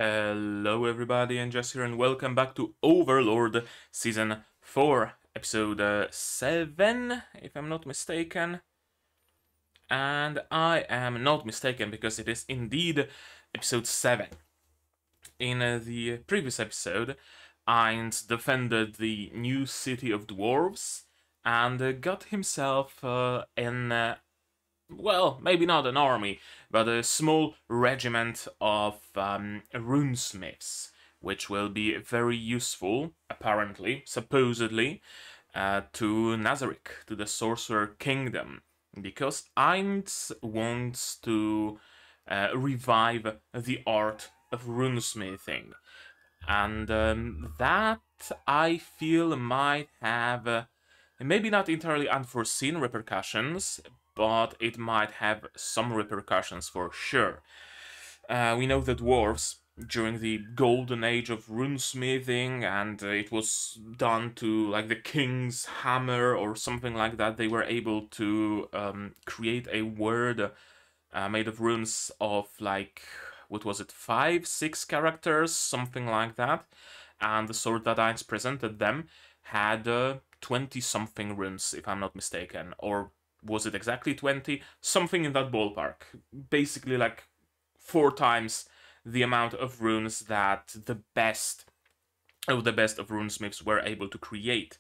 Hello everybody, and Jess here, and welcome back to Overlord Season 4, Episode 7, if I'm not mistaken. And I am not mistaken, because it is indeed Episode 7. In the previous episode, Ainz defended the new city of dwarves, and got himself well, maybe not an army, but a small regiment of runesmiths, which will be very useful, apparently, supposedly, to Nazarick, to the Sorcerer Kingdom, because Ainz wants to revive the art of runesmithing, and that, I feel, might have maybe not entirely unforeseen repercussions, but it might have some repercussions for sure. We know that dwarves, during the golden age of runesmithing, and it was done to like the king's hammer or something like that, they were able to create a word made of runes of like, what was it, 5, 6 characters, something like that. And the sword that Ainz presented them had 20-something runes, if I'm not mistaken. Or was it exactly 20? Something in that ballpark. Basically like 4 times the amount of runes that the best of runesmiths were able to create.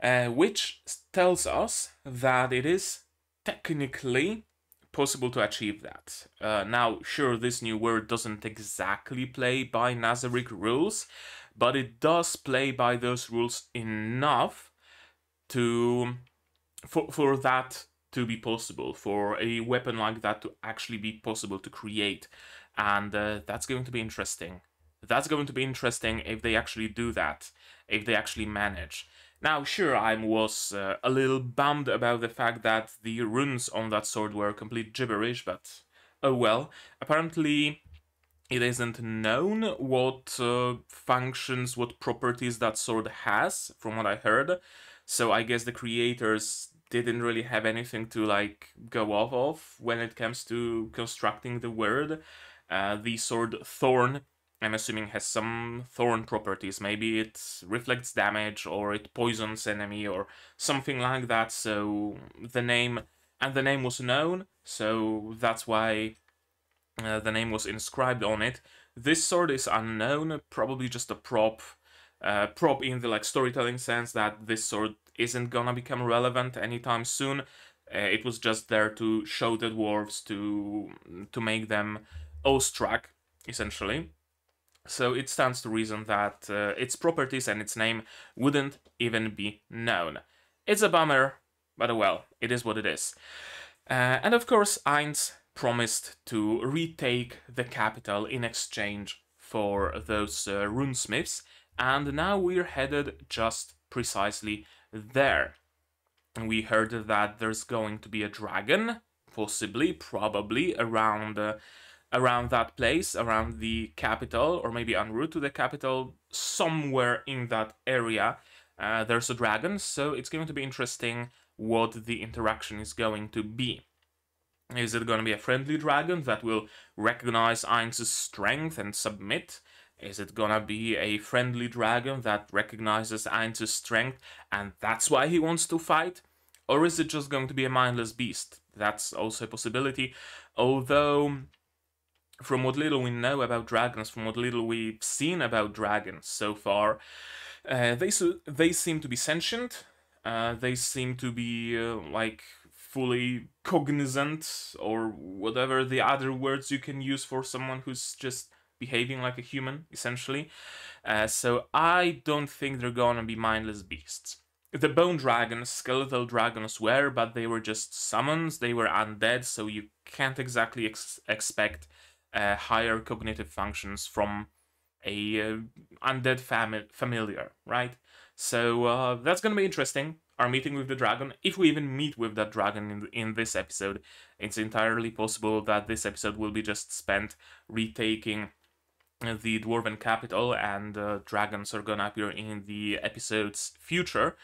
Which tells us that it is technically possible to achieve that. Now, sure, this new word doesn't exactly play by Nazarick rules, but it does play by those rules enough to for that to be possible, for a weapon like that to actually be possible to create. And that's going to be interesting. That's going to be interesting if they actually do that, if they actually manage. Now, sure, I was a little bummed about the fact that the runes on that sword were complete gibberish, but oh well. Apparently, it isn't known what functions, what properties that sword has, from what I heard. So I guess the creators didn't really have anything to like go off of when it comes to constructing the word. The sword Thorn, I'm assuming, has some thorn properties. Maybe it reflects damage, or it poisons enemy, or something like that. So the name was known, so that's why the name was inscribed on it. This sword is unknown, probably just a prop. Prop in the like storytelling sense, that this sword isn't gonna become relevant anytime soon. It was just there to show the dwarves, to make them awestruck, essentially. So it stands to reason that its properties and its name wouldn't even be known. It's a bummer, but well, it is what it is. And of course, Ainz promised to retake the capital in exchange for those runesmiths, and now we're headed just precisely there. We heard that there's going to be a dragon, possibly, probably, around that place, around the capital, or maybe en route to the capital, somewhere in that area. There's a dragon, so it's going to be interesting what the interaction is going to be. Is it going to be a friendly dragon that will recognize Ainz's strength and submit? Is it gonna be a friendly dragon that recognizes Ainz's strength and that's why he wants to fight? Or is it just going to be a mindless beast? That's also a possibility. Although, from what little we know about dragons, from what little we've seen about dragons so far, they seem to be sentient. They seem to be like fully cognizant, or whatever the other words you can use for someone who's just behaving like a human, essentially. So I don't think they're gonna be mindless beasts. The bone dragons, skeletal dragons were, but they were just summons, they were undead, so you can't exactly expect higher cognitive functions from a undead familiar, right? So that's gonna be interesting. Our meeting with the dragon, if we even meet with that dragon in this episode. It's entirely possible that this episode will be just spent retaking the dwarven capital, and dragons are gonna appear in the episode's future.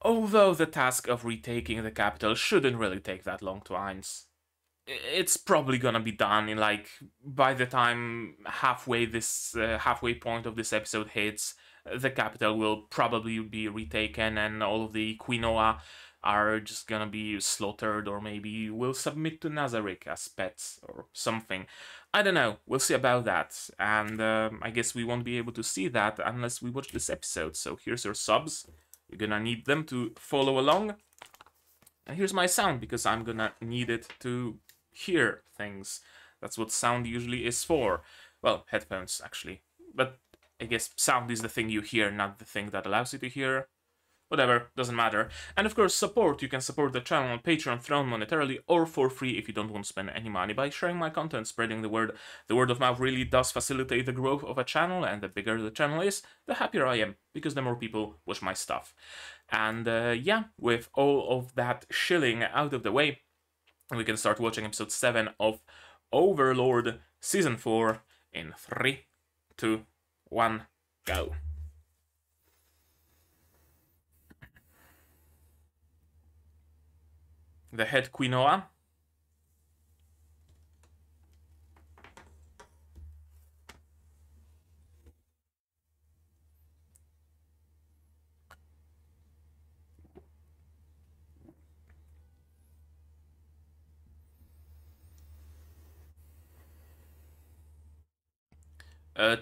Although the task of retaking the capital shouldn't really take that long to Ainz. it's probably gonna be done in like by the time halfway point of this episode hits. The capital will probably be retaken, and all of the quinoa are just gonna be slaughtered, or maybe will submit to Nazarick as pets or something. I don't know. We'll see about that, and I guess we won't be able to see that unless we watch this episode. So here's your subs. You're gonna need them to follow along. And here's my sound, because I'm gonna need it to hear things. That's what sound usually is for. Well, headphones, actually. But I guess sound is the thing you hear, not the thing that allows you to hear. Whatever, doesn't matter. And of course, support. You can support the channel on Patreon, Throne monetarily, or for free if you don't want to spend any money by sharing my content, spreading the word. The word of mouth really does facilitate the growth of a channel, and the bigger the channel is, the happier I am, because the more people watch my stuff. And yeah, with all of that shilling out of the way, we can start watching episode 7 of Overlord Season 4 in 3, 2, 1, go. The head quinoa.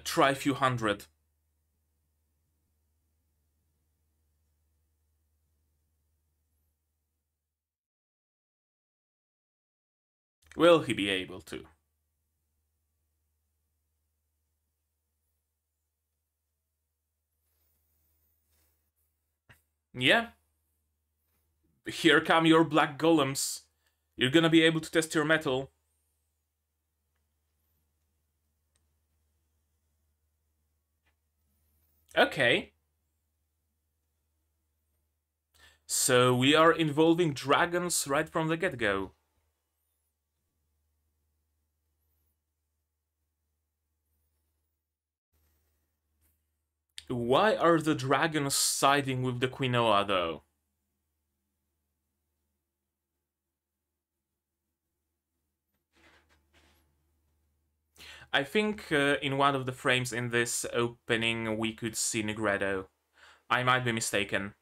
Try few hundred. Will he be able to? Yeah. Here come your black golems. You're gonna be able to test your metal. Okay. So we are involving dragons right from the get-go. Why are the dragons siding with the quinoa, though? I think in one of the frames in this opening we could see Negredo. I might be mistaken.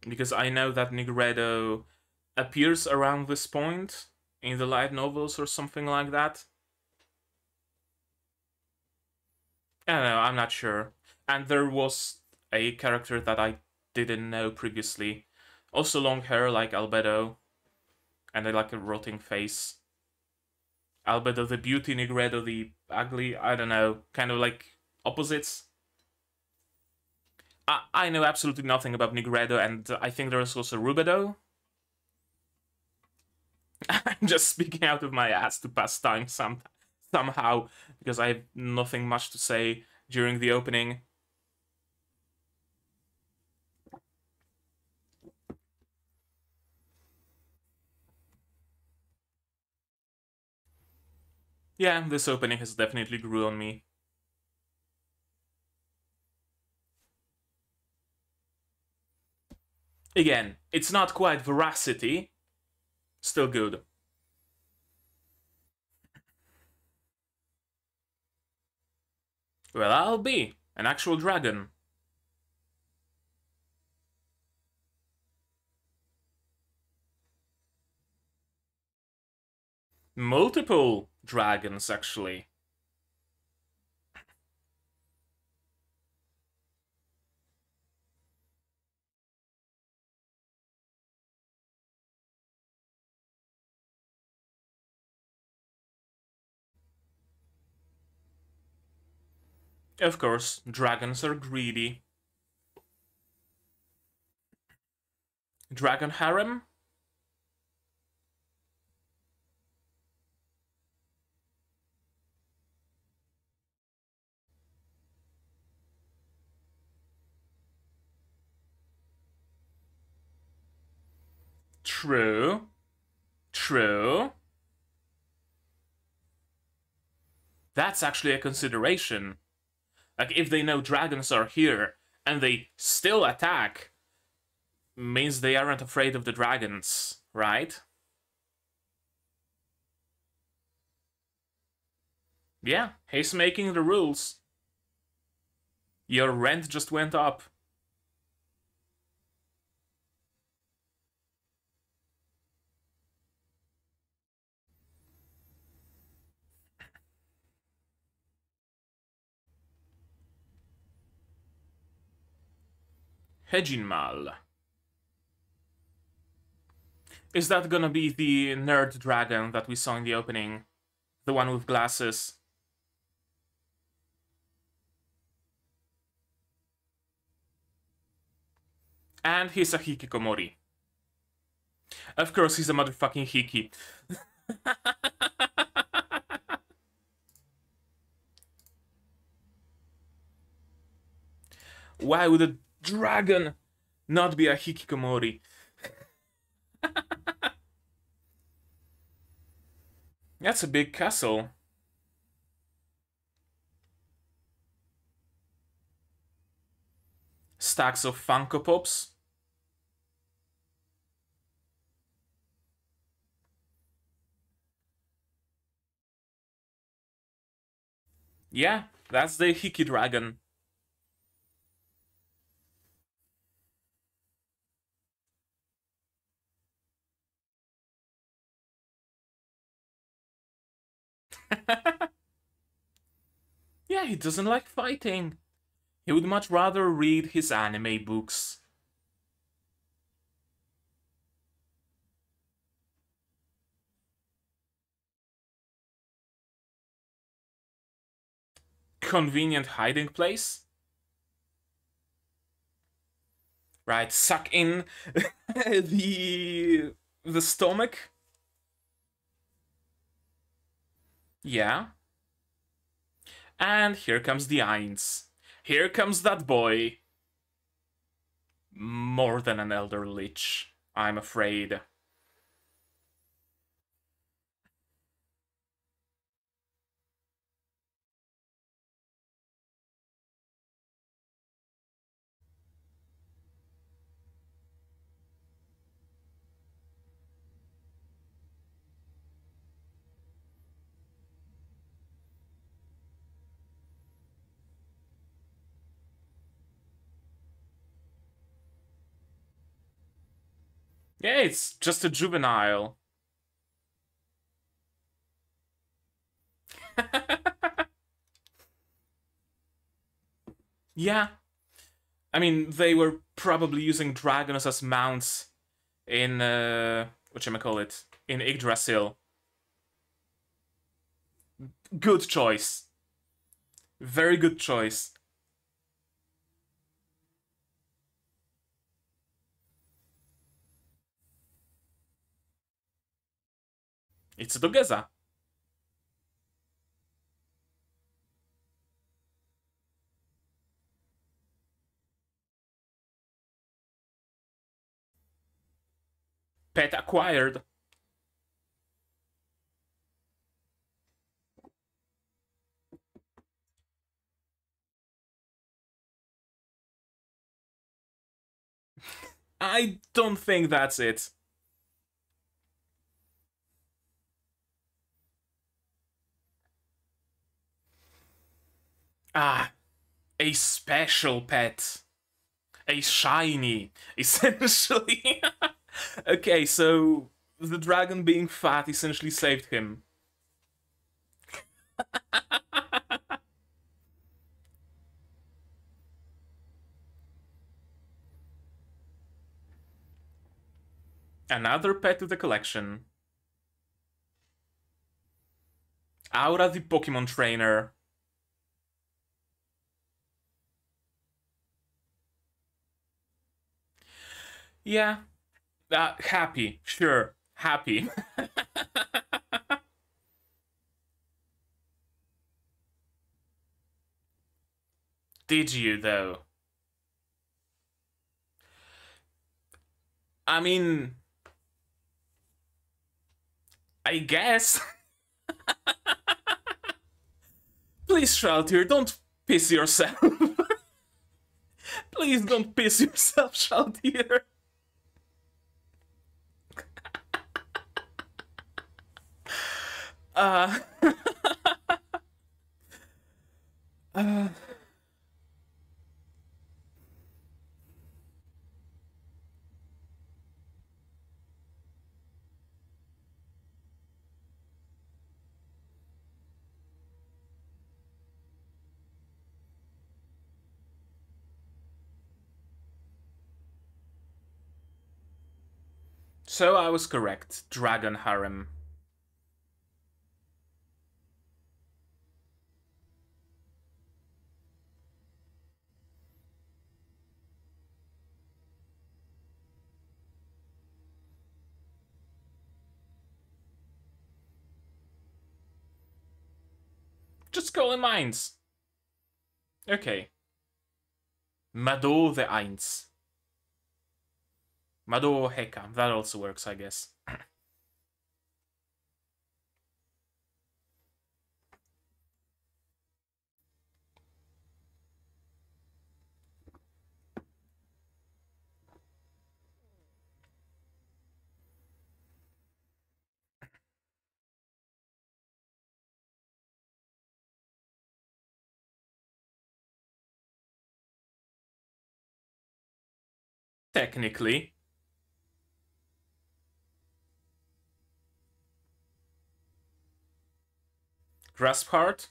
Because I know that Negredo appears around this point in the light novels or something like that. I don't know, I'm not sure. And there was a character that I didn't know previously. Also long hair like Albedo. And like a rotting face. Albedo the beauty, Negredo the ugly, I don't know, kind of like opposites. I know absolutely nothing about Negredo, and I think there is also Rubedo. I'm just speaking out of my ass to pass time somehow, because I have nothing much to say during the opening. Yeah, this opening has definitely grew on me. Again, it's not quite veracity, still good. Well, I'll be an actual dragon. Multiple dragons, actually. Of course, dragons are greedy. Dragon harem? True. True. That's actually a consideration. Like, if they know dragons are here and they still attack, means they aren't afraid of the dragons, right? Yeah, he's making the rules. Your rent just went up. Hejinmal. Is that gonna be the nerd dragon that we saw in the opening? The one with glasses? And he's a hikikomori. Of course, he's a motherfucking hiki. Why would a dragon not be a hikikomori? That's a big castle. Stacks of Funko Pops. Yeah, that's the Hiki Dragon. Yeah, he doesn't like fighting. He would much rather read his anime books. Convenient hiding place. Right, suck in the stomach. Yeah. And here comes the Ainz. Here comes that boy. More than an elder lich, I'm afraid. Yeah, it's just a juvenile. Yeah. I mean, they were probably using dragons as mounts in, whatchamacallit, in Yggdrasil. Good choice. Very good choice. It's Dogeza. Pet acquired. I don't think that's it. Ah, a special pet. A shiny, essentially. Okay, so the dragon being fat essentially saved him. Another pet to the collection. Aura the Pokemon trainer. Yeah. Happy. Sure. Happy. Did you, though? I mean... I guess. Please, Sheltier, don't Piss yourself. Please don't piss yourself, Shaltir. Uh, uh, so I was correct. Dragon harem. Just call him Ainz. Okay. Mado the Ainz. Mado Heka. That also works, I guess. Technically. Grasp heart.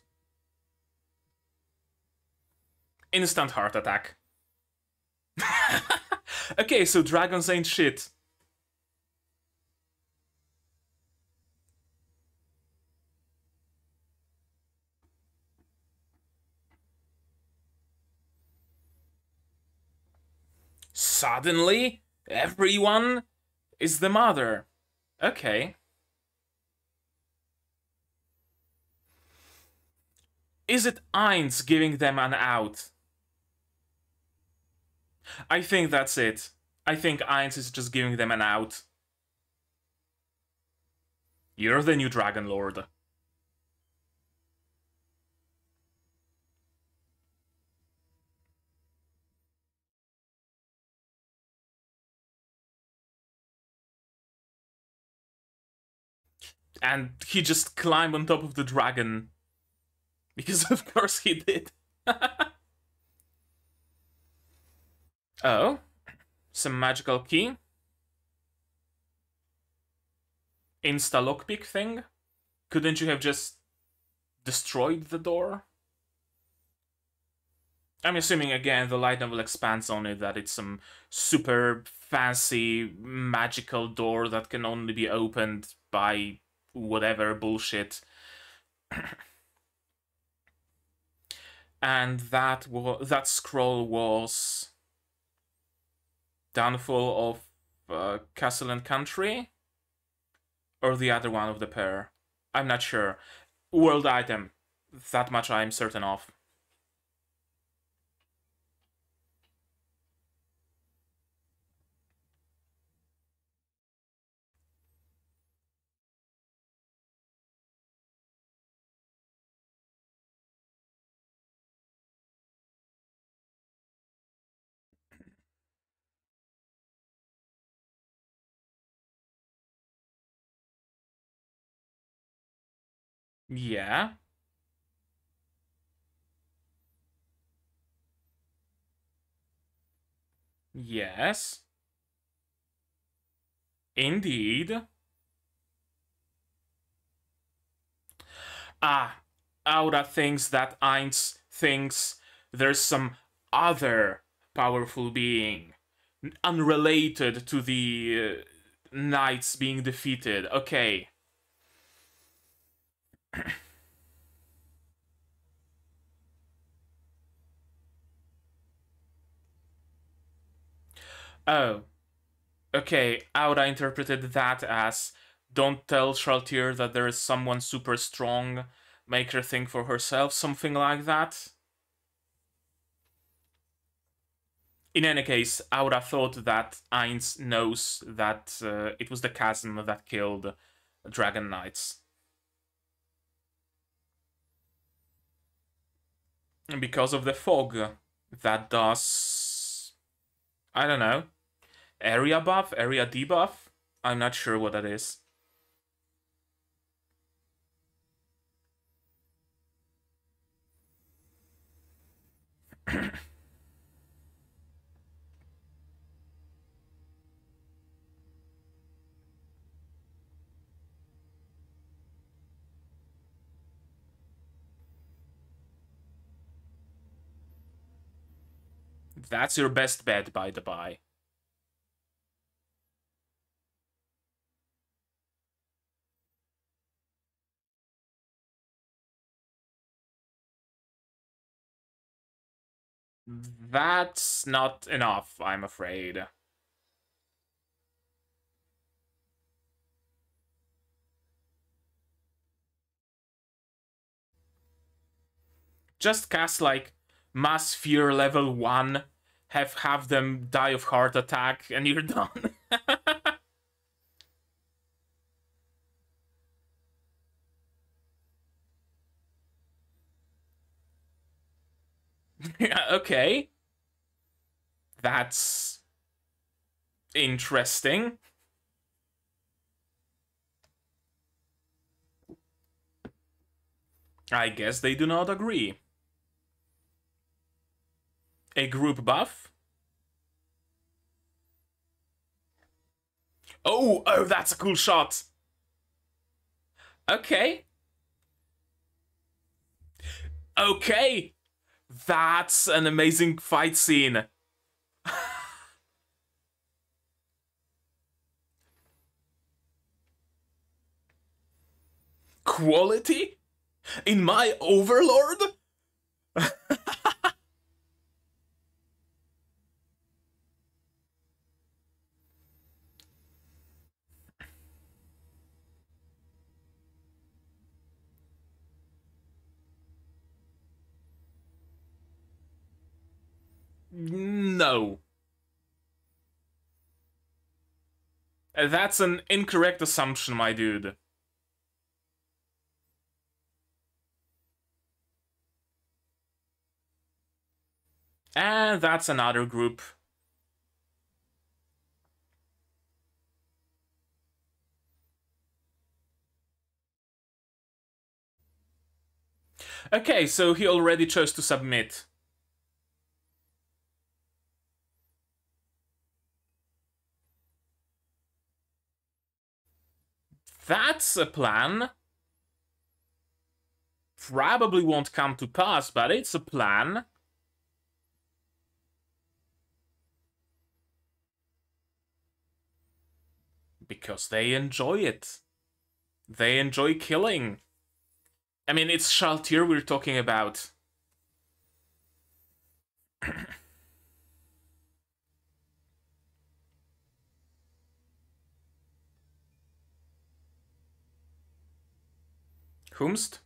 Instant heart attack. Okay, so dragons ain't shit. Suddenly, everyone is the mother. Okay. Is it Ainz giving them an out? I think that's it. I think Ainz is just giving them an out. You're the new Dragon Lord. And he just climbed on top of the dragon. Because of course he did. Oh. Some magical key. Insta lockpick thing. Couldn't you have just destroyed the door? I'm assuming again the light novel expands on it that it's some super fancy magical door that can only be opened by whatever bullshit. And that scroll was Downfall of Castle and Country, or the other one of the pair. I'm not sure. World item. That much I'm certain of. Yeah. Yes. Indeed. Ah, Aura thinks that Ainz thinks there's some other powerful being unrelated to the knights being defeated. Okay. Oh. Okay, Aura interpreted that as don't tell Shaltir that there is someone super strong, make her think for herself, something like that. In any case, Aura thought that Ainz knows that it was the chasm that killed Dragon Knights. because of the fog that does, I don't know, area buff, area debuff. I'm not sure what that is. That's your best bet, by the by. That's not enough, I'm afraid. Just cast, like, Mass Fear level 1, have them die of heart attack, and you're done. Okay. That's interesting. I guess they do not agree. A group buff? Oh, that's a cool shot. Okay. Okay. That's an amazing fight scene. Quality? In my Overlord? No. That's an incorrect assumption, my dude. And that's another group. Okay, so he already chose to submit. That's a plan. Probably won't come to pass, but it's a plan. Because they enjoy it. They enjoy killing. I mean, it's Shaltir we're talking about. Whomst?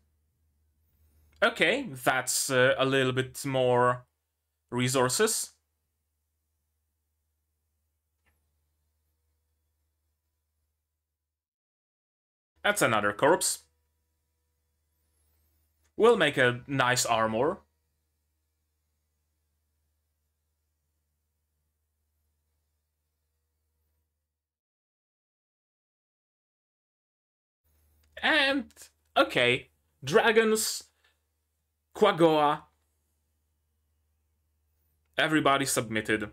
Okay, that's a little bit more resources. That's another corpse. We'll make a nice armor. And, okay, dragons, Quagoa. Everybody submitted.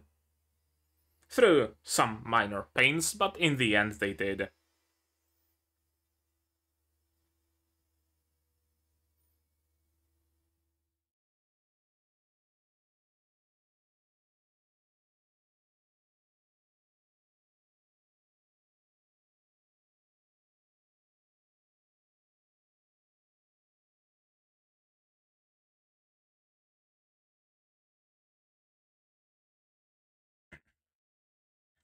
Through some minor pains, but in the end they did.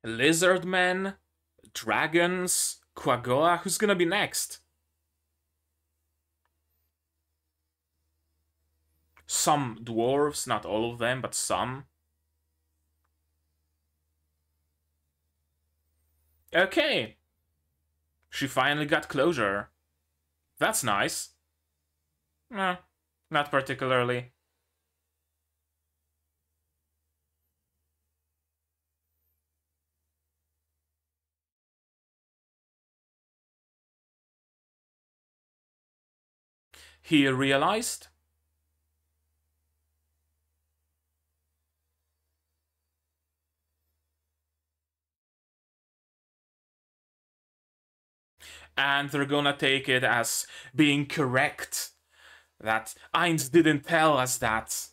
Lizardmen, dragons, Quagoa. Who's gonna be next? Some dwarves, not all of them, but some. Okay. She finally got closure. That's nice. Eh, not particularly. he realized. And they're gonna take it as being correct. That Ainz didn't tell us that.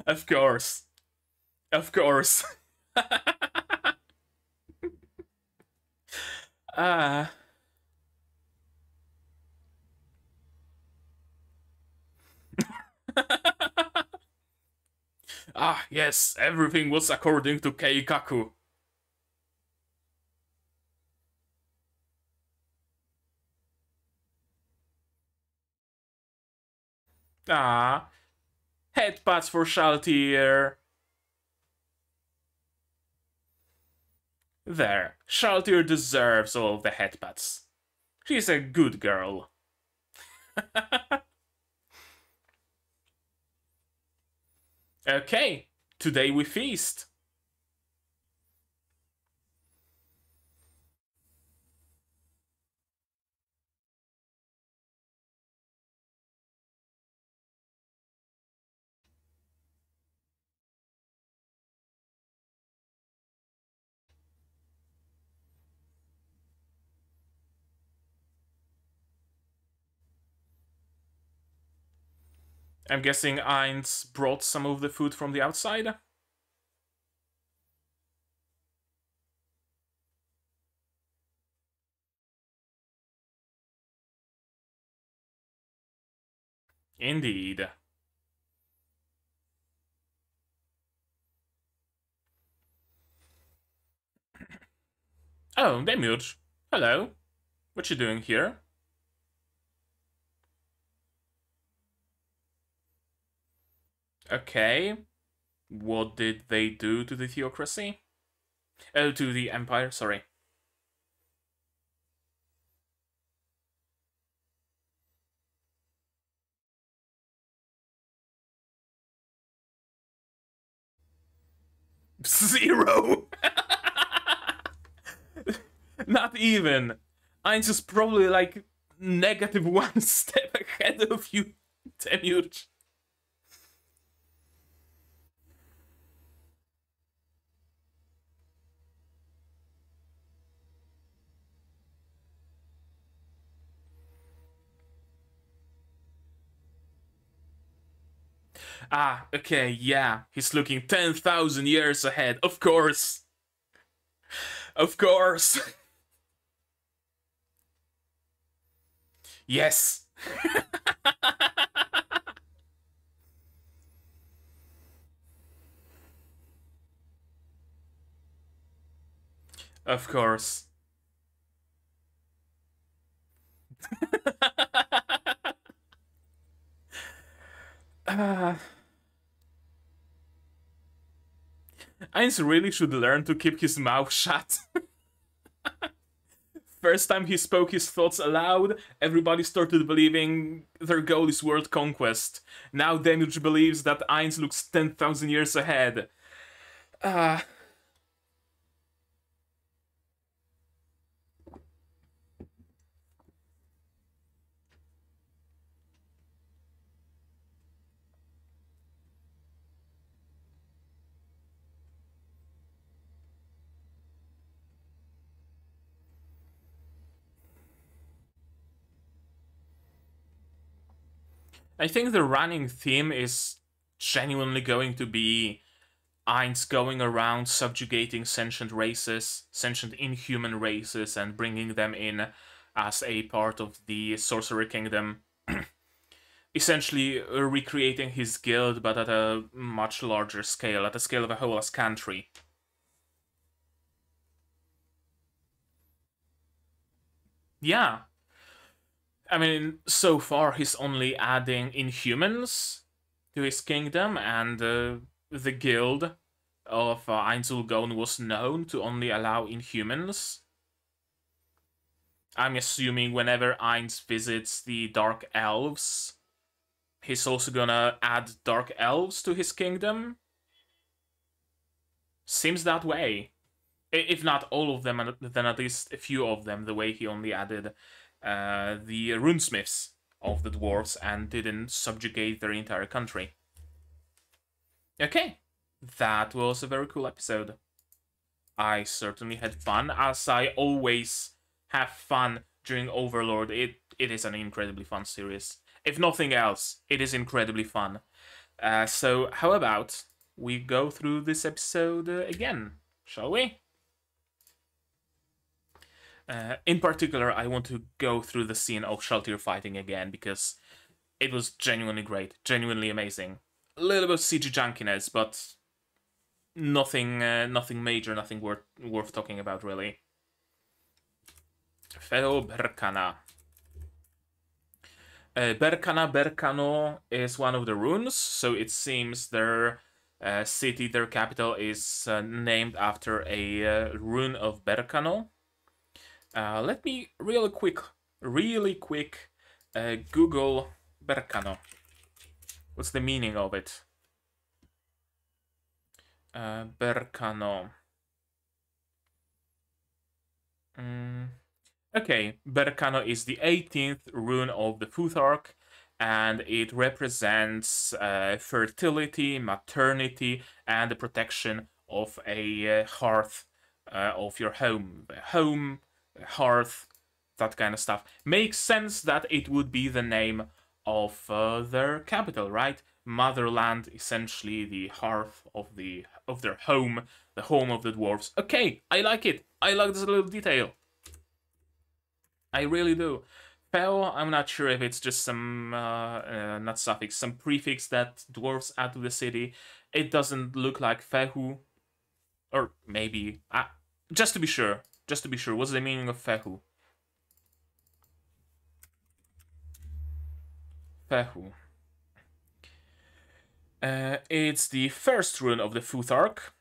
Of course. Of course. uh, yes, everything was according to Keikaku. Headpats for Shaltier. There, Shaltier deserves all the headpats. She's a good girl. Okay, today we feast. I'm guessing Ainz brought some of the food from the outside? Indeed. Oh, Demiurge. Hello. What you doing here? Okay. What did they do to the theocracy? Oh, to the empire, sorry. Zero! Not even. Ainz is probably like -1 step ahead of you, Demiurge. Okay, yeah. He's looking 10,000 years ahead. Of course. Of course. Yes. Of course. Ainz really should learn to keep his mouth shut. First time he spoke his thoughts aloud, everybody started believing their goal is world conquest. Now Demiurge believes that Ainz looks 10,000 years ahead. I think the running theme is genuinely going to be Ainz going around subjugating sentient races, sentient inhuman races, and bringing them in as a part of the Sorcerer Kingdom. Essentially recreating his guild, but at a much larger scale, at the scale of a whole as country. Yeah. I mean, so far he's only adding Inhumans to his kingdom, and the guild of Ainz Ooal Gown was known to only allow Inhumans. I'm assuming whenever Ainz visits the Dark Elves, he's also gonna add Dark Elves to his kingdom. Seems that way. If not all of them, then at least a few of them, the way he only added the runesmiths of the dwarves and didn't subjugate their entire country. Okay, that was a very cool episode. I certainly had fun, as I always have fun during Overlord. It is an incredibly fun series. If nothing else, it is incredibly fun. So how about we go through this episode again, shall we? In particular, I want to go through the scene of Shaltir fighting again, because it was genuinely great, genuinely amazing. A little bit of CG junkiness, but nothing major, nothing worth talking about, really. Feo Berkana. Berkano is one of the runes, so it seems their city, their capital, is named after a rune of Berkano. Let me really quick Google Berkano. What's the meaning of it? Berkano. Okay, Berkano is the 18th rune of the Futhark, and it represents fertility, maternity, and the protection of a hearth of your home. Home, hearth, that kind of stuff. Makes sense that it would be the name of their capital, right? Motherland, essentially the hearth of their home, the home of the dwarves. Okay, I like it. I like this little detail. I really do. Feo, I'm not sure if it's just some, not suffix, some prefix that dwarves add to the city. It doesn't look like Fehu. Or maybe, just to be sure, what's the meaning of Fehu? Fehu. It's the first rune of the Futhark.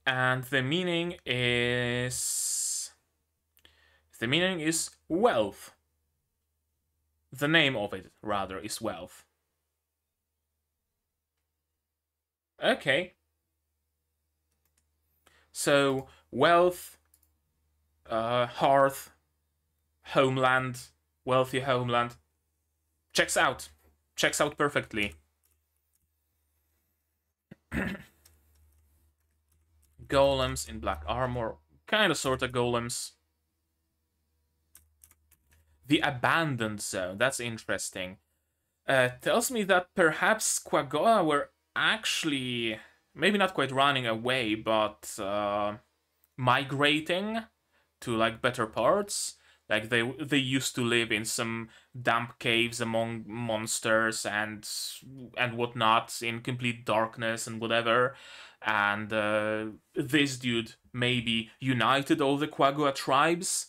And the meaning is... The meaning is wealth. The name of it, rather, is wealth. Okay. So, wealth, hearth, homeland, wealthy homeland. Checks out. Checks out perfectly. Golems in black armor. Kinda sorta golems. The abandoned zone. That's interesting. Tells me that perhaps Quagoa were actually maybe not quite running away, but migrating to like better parts. Like they used to live in some damp caves among monsters and whatnot, in complete darkness and whatever. And this dude maybe united all the Quagua tribes,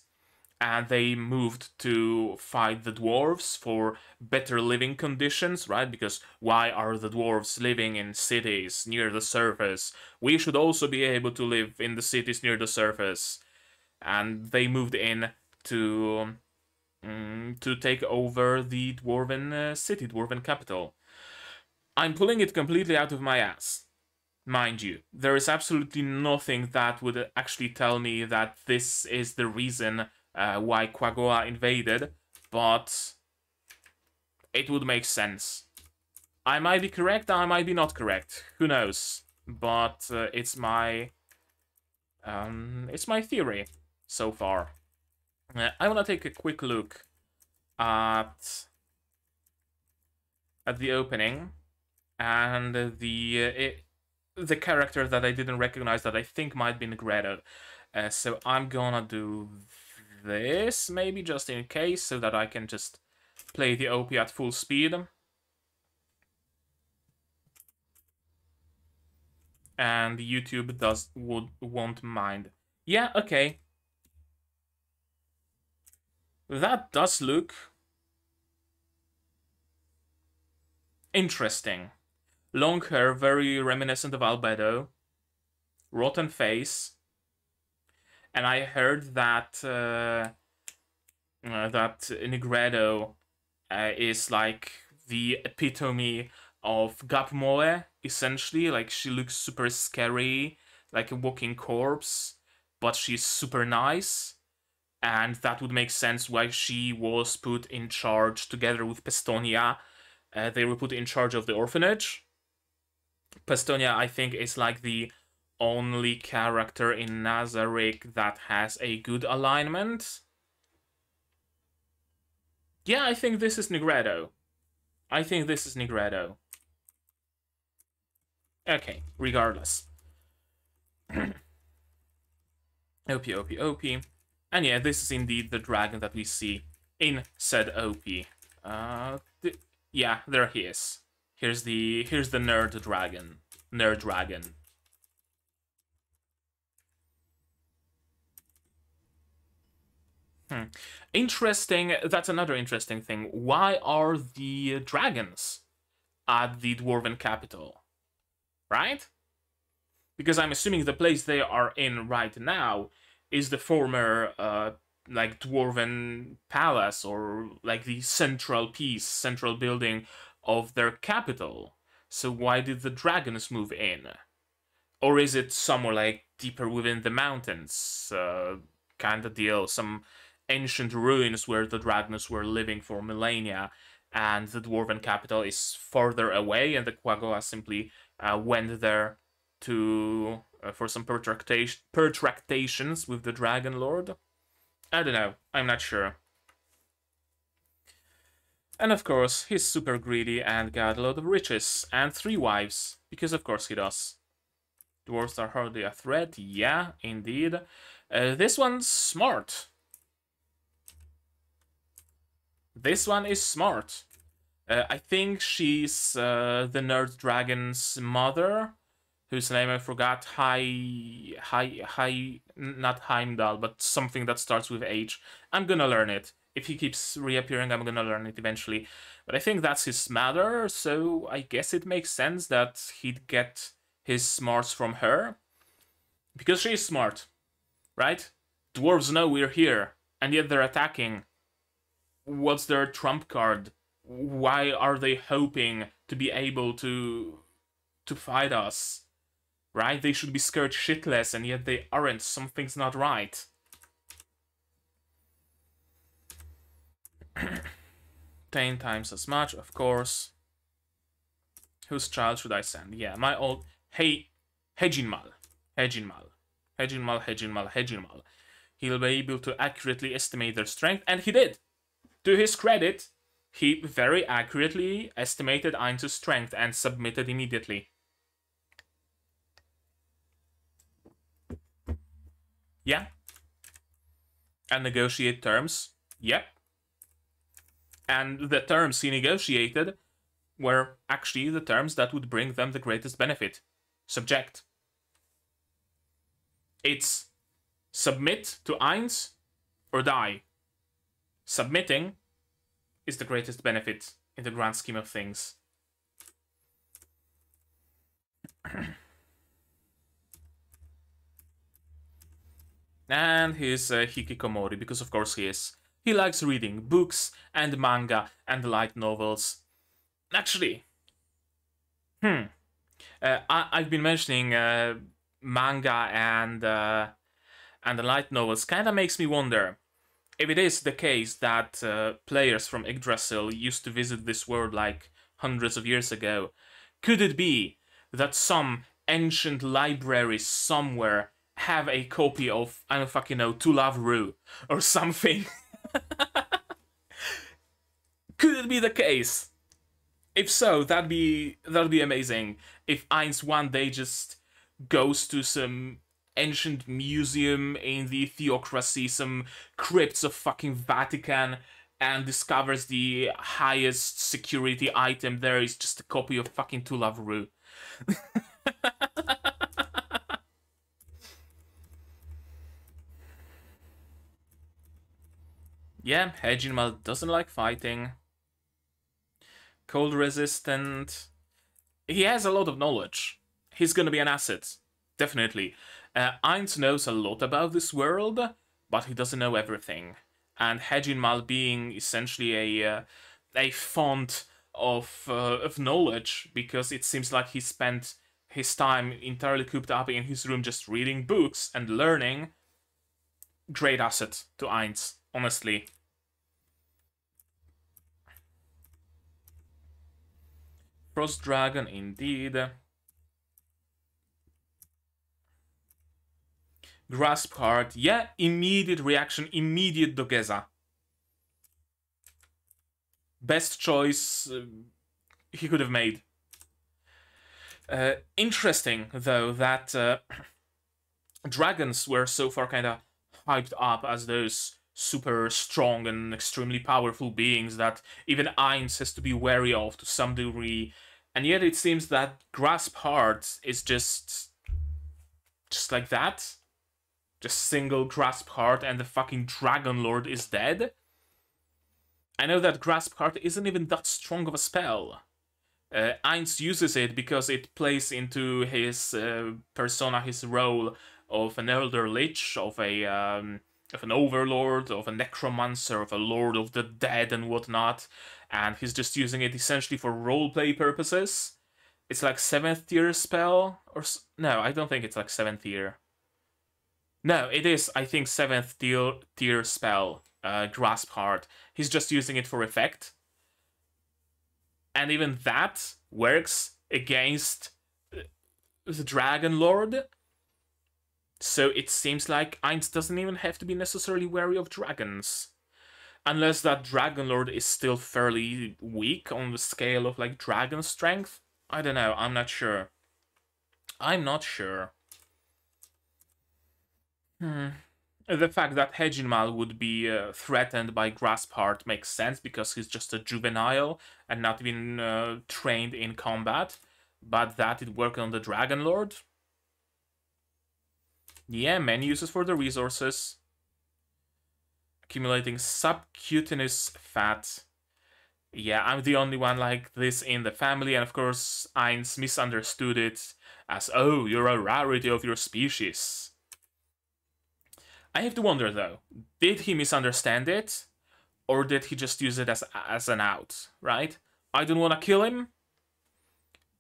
and they moved to fight the dwarves for better living conditions, right? Because why are the dwarves living in cities near the surface? We should also be able to live in the cities near the surface. And they moved in to take over the dwarven city, dwarven capital. I'm pulling it completely out of my ass. Mind you, there is absolutely nothing that would actually tell me that this is the reason why Quagoa invaded, but it would make sense. I might be correct, I might be not correct. Who knows? But it's my theory so far. I want to take a quick look at the opening and the character that I didn't recognize that I think might be Negretto. So I'm gonna do this, maybe just in case, so that I can just play the OP at full speed. And YouTube won't mind. Yeah, okay. That does look interesting. Long hair, very reminiscent of Albedo. Rotten face. And I heard that that Negretto is like the epitome of Gapmoe, essentially. Like, she looks super scary, like a walking corpse, but she's super nice. and that would make sense why she was put in charge together with Pestonia. They were put in charge of the orphanage. Pestonia, I think, is like the only character in Nazarick that has a good alignment. Yeah, I think this is Negredo. I think this is Negredo. Okay, regardless. OP, OP, OP. And yeah, this is indeed the dragon that we see in said OP. Yeah, there he is. Here's the nerd dragon. Nerd dragon. Interesting. That's another interesting thing. Why are the dragons at the dwarven capital? Right? Because I'm assuming the place they are in right now is the former like dwarven palace, or like the central piece, central building of their capital. So why did the dragons move in? Or is it somewhere like deeper within the mountains kind of deal? Some ancient ruins where the dragons were living for millennia, and the dwarven capital is further away, and the Quagoa simply went there to for some pertractations with the Dragon Lord. I don't know. I'm not sure. And of course, he's super greedy and got a lot of riches and 3 wives, because of course he does. Dwarves are hardly a threat. Yeah, indeed. This one's smart. This one is smart. I think she's the nerd dragon's mother, whose name I forgot. Not Heimdall, but something that starts with H. I'm gonna learn it. If he keeps reappearing, I'm gonna learn it eventually. But I think that's his mother, so I guess it makes sense that he'd get his smarts from her. Because she's smart, right? Dwarves know we're here, and yet they're attacking. What's their trump card? Why are they hoping to be able to fight us? Right? They should be scared shitless, and yet they aren't. Something's not right. 10 times as much, of course. Whose child should I send? Yeah, my old... Hey, Hejinmal. Hejinmal. He'll be able to accurately estimate their strength, and he did. To his credit, he very accurately estimated Ainz's strength and submitted immediately. Yeah. And negotiate terms. Yep. And the terms he negotiated were actually the terms that would bring them the greatest benefit. Subject. It's submit to Ainz or die. Submitting is the greatest benefit in the grand scheme of things. And he's hikikomori, because of course he is. He likes reading books and manga and light novels. Actually, I've been mentioning manga and the light novels. Kind of makes me wonder if it is the case that players from Yggdrasil used to visit this world like hundreds of years ago. Could it be that some ancient library somewhere have a copy of, I don't fucking know, To Love Ru or something? Could it be the case? If so, that'd be amazing. If Ainz one day just goes to some ancient museum in the theocracy, some crypts of fucking Vatican, and discovers the highest security item there is just a copy of fucking To Love Ru. Yeah, Hejinmal doesn't like fighting. Cold resistant. He has a lot of knowledge. He's gonna be an asset. Definitely. Ainz knows a lot about this world, but he doesn't know everything. And Hejinmal being essentially a font of knowledge, because it seems like he spent his time entirely cooped up in his room just reading books and learning. great asset to Ainz, honestly. Frost Dragon, indeed. Grasp card, yeah, immediate reaction, immediate Dogeza. Best choice he could have made. Interesting, though, that dragons were so far kind of hyped up as those super strong and extremely powerful beings that even Ainz has to be wary of to some degree, and yet it seems that Grasp Heart is just like that. Just single Grasp Heart and the fucking Dragon Lord is dead. I know that Grasp Heart isn't even that strong of a spell. Ainz uses it because it plays into his persona, his role of an Elder Lich, of an Overlord, of a Necromancer, of a Lord of the Dead and whatnot, and he's just using it essentially for roleplay purposes. It's like 7th tier spell, or no, I don't think it's like 7th tier. No, it is, I think, 7th tier spell, Grasp Heart. He's just using it for effect. And even that works against the Dragon Lord. So it seems like Ainz doesn't even have to be necessarily wary of dragons. Unless that Dragon Lord is still fairly weak on the scale of like dragon strength. I don't know, I'm not sure. I'm not sure. The fact that Hejinmal would be threatened by Grasp Heart makes sense because he's just a juvenile and not even trained in combat. But that it worked on the Dragon Lord? Yeah, many uses for the resources. Accumulating subcutaneous fat. Yeah, I'm the only one like this in the family, and of course Ainz misunderstood it as, oh, you're a rarity of your species. I have to wonder though, did he misunderstand it? Or did he just use it as an out, right? I don't want to kill him,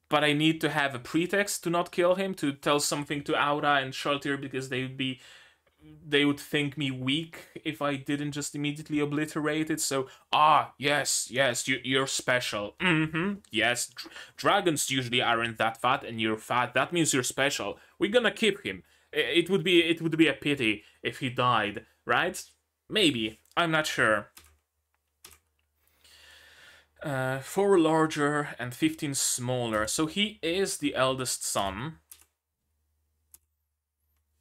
but I need to have a pretext to not kill him, to tell something to Aura and Shaltir because they would think me weak if I didn't just immediately obliterate it. So, yes, you're special. Yes, dragons usually aren't that fat, and you're fat. That means you're special. We're gonna keep him. It would be a pity if he died, right? Maybe. I'm not sure. 4 larger and 15 smaller. So he is the eldest son.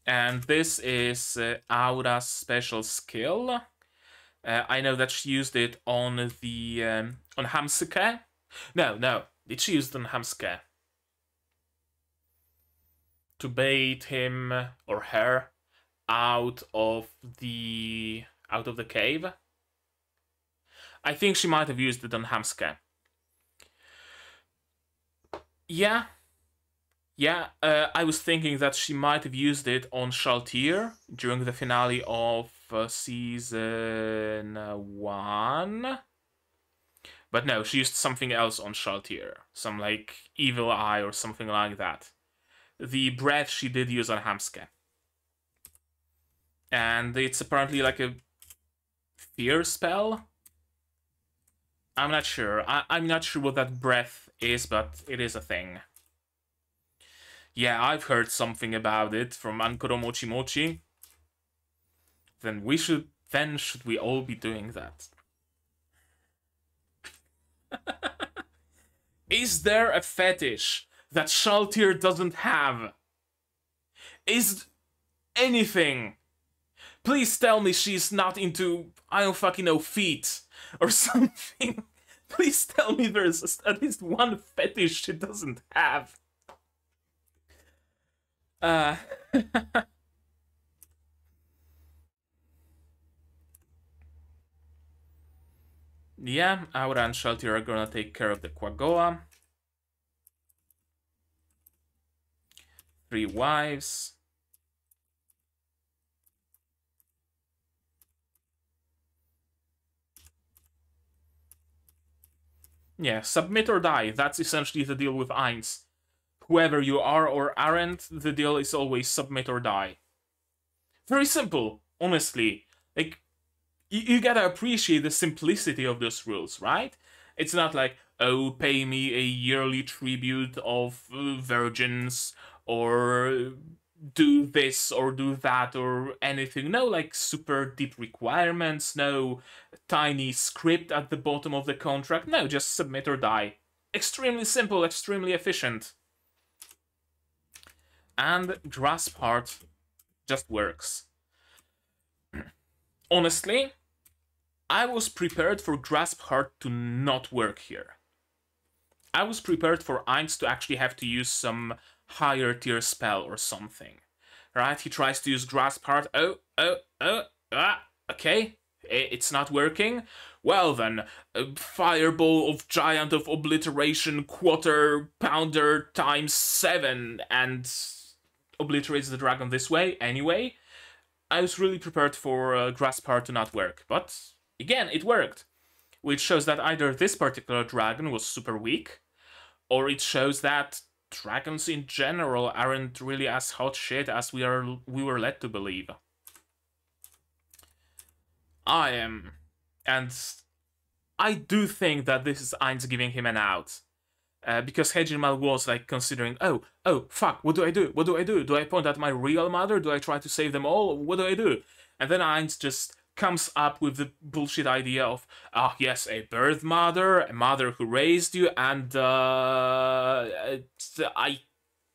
And this is Aura's special skill. I know that she used it on the on Hamsuke. No, did she use it on Hamsuke? To bait him or her out of the cave. I think she might have used it on Hamsuke. Yeah, I was thinking that she might have used it on Shaltir during the finale of season 1. But no, she used something else on Shaltir. Some like evil eye or something like that. The breath she did use on Hamsuke. And it's apparently like a fear spell. I'm not sure. I'm not sure what that breath is, but it is a thing. Yeah, I've heard something about it from Ankoro Mochi Mochi. Then should we all be doing that? Is there a fetish that Shaltir doesn't have? Is anything? Please tell me she's not into, I don't fucking know, feet or something. Please tell me there's at least one fetish she doesn't have. Yeah, Aura and Shaltir are gonna take care of the Quagoa. 3 wives. Yeah, submit or die. That's essentially the deal with Ainz. Whoever you are or aren't, the deal is always submit or die. Very simple, honestly. Like, you gotta appreciate the simplicity of those rules, right? It's not like, oh, pay me a yearly tribute of virgins, or do this or do that or anything. No, like, super deep requirements, no tiny script at the bottom of the contract. No, just submit or die. Extremely simple, extremely efficient. And Grasp Heart just works. Honestly, I was prepared for Grasp Heart to not work here. I was prepared for Ainz to actually have to use some higher tier spell or something. Right? He tries to use Grasp Heart. Okay. It's not working. Well then, Fireball of Giant of Obliteration Quarter Pounder times 7 and obliterates the dragon this way anyway. I was really prepared for Grasp Heart to not work, but again, it worked. Which shows that either this particular dragon was super weak, or it shows that dragons in general aren't really as hot shit as we were led to believe. And I do think that this is Ainz giving him an out. Because Hejirmal was like considering, oh, fuck, what do I do? What do I do? Do I point at my real mother? Do I try to save them all? What do I do? And then Ainz just comes up with the bullshit idea of, yes, a birth mother, a mother who raised you, and I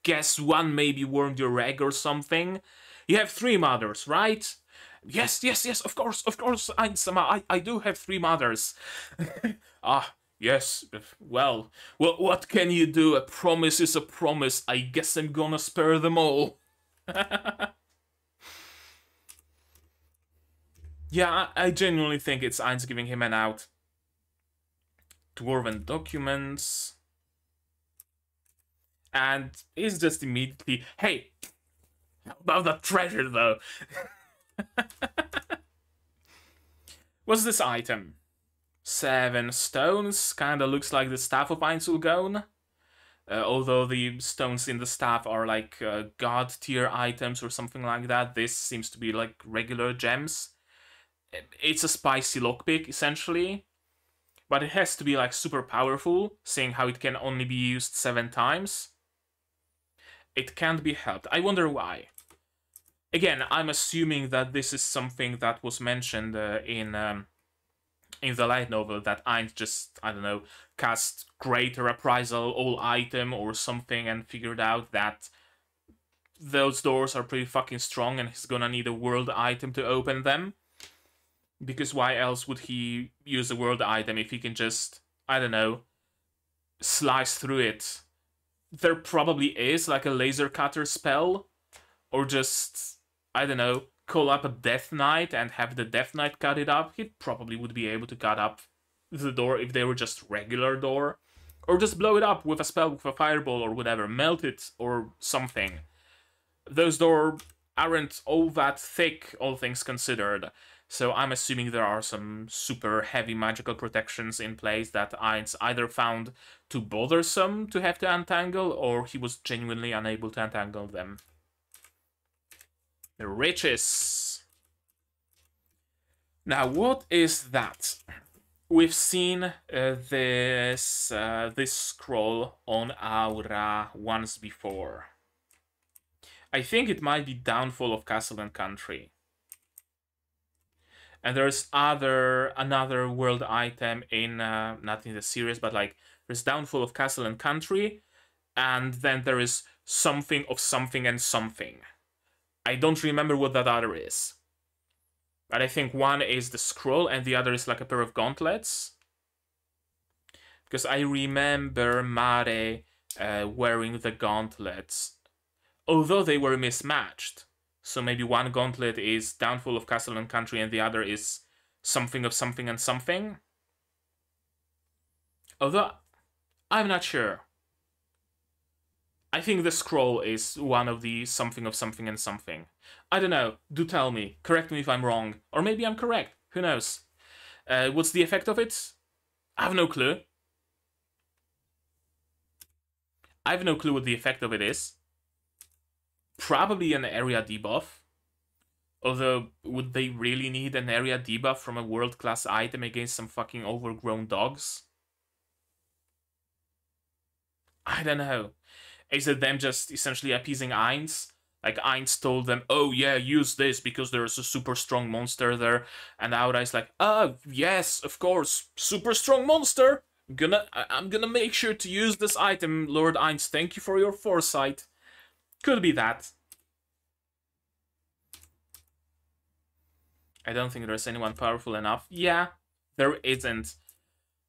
guess one maybe warmed your egg or something. You have 3 mothers, right? Yes, of course, Ainz-sama, I do have 3 mothers. Yes, well, what can you do? A promise is a promise. I guess I'm gonna spare them all. Yeah, I genuinely think it's Ainz giving him an out. Dwarven documents. And he's just immediately, hey, how about the treasure though? What's this item? 7 stones, kinda looks like the staff of Ainz Ooal Gown. Although the stones in the staff are like god tier items or something like that, this seems to be like regular gems. It's a spicy lockpick, essentially. But it has to be like super powerful, seeing how it can only be used 7 times. It can't be helped. I wonder why. Again, I'm assuming that this is something that was mentioned in the light novel, that Ainz just, I don't know, cast Greater Reprisal all item or something and figured out that those doors are pretty fucking strong and he's gonna need a world item to open them. Because why else would he use a world item if he can just, I don't know, slice through it? There probably is like a laser cutter spell, or just, I don't know, call up a Death Knight and have the Death Knight cut it up. He probably would be able to cut up the door if they were just regular door. Or just blow it up with a spell, with a fireball or whatever, melt it or something. Those doors aren't all that thick, all things considered. So I'm assuming there are some super heavy magical protections in place that Ainz either found too bothersome to have to untangle, or he was genuinely unable to untangle them. The riches. Now, what is that? We've seen this scroll on Aura once before. I think it might be Downfall of Castle and Country. And there's another world item in, not in the series, but like, there's Downfall of Castle and Country, and then there is something of something and something. I don't remember what that other is. But I think one is the scroll and the other is like a pair of gauntlets. Because I remember Mare wearing the gauntlets, although they were mismatched. So maybe one gauntlet is Downfall of Castle and Country and the other is something of something and something. Although, I'm not sure. I think the scroll is one of the something of something and something. I don't know. Do tell me. Correct me if I'm wrong. Or maybe I'm correct. Who knows? What's the effect of it? I have no clue. I have no clue what the effect of it is. Probably an area debuff. Although, would they really need an area debuff from a world-class item against some fucking overgrown dogs? I don't know. Is it them just essentially appeasing Ainz? Like, Ainz told them, oh yeah, use this because there's a super strong monster there. And Aura's like, oh, yes, of course, super strong monster! I'm gonna make sure to use this item, Lord Ainz. Thank you for your foresight. Could be that. I don't think there's anyone powerful enough. Yeah, there isn't.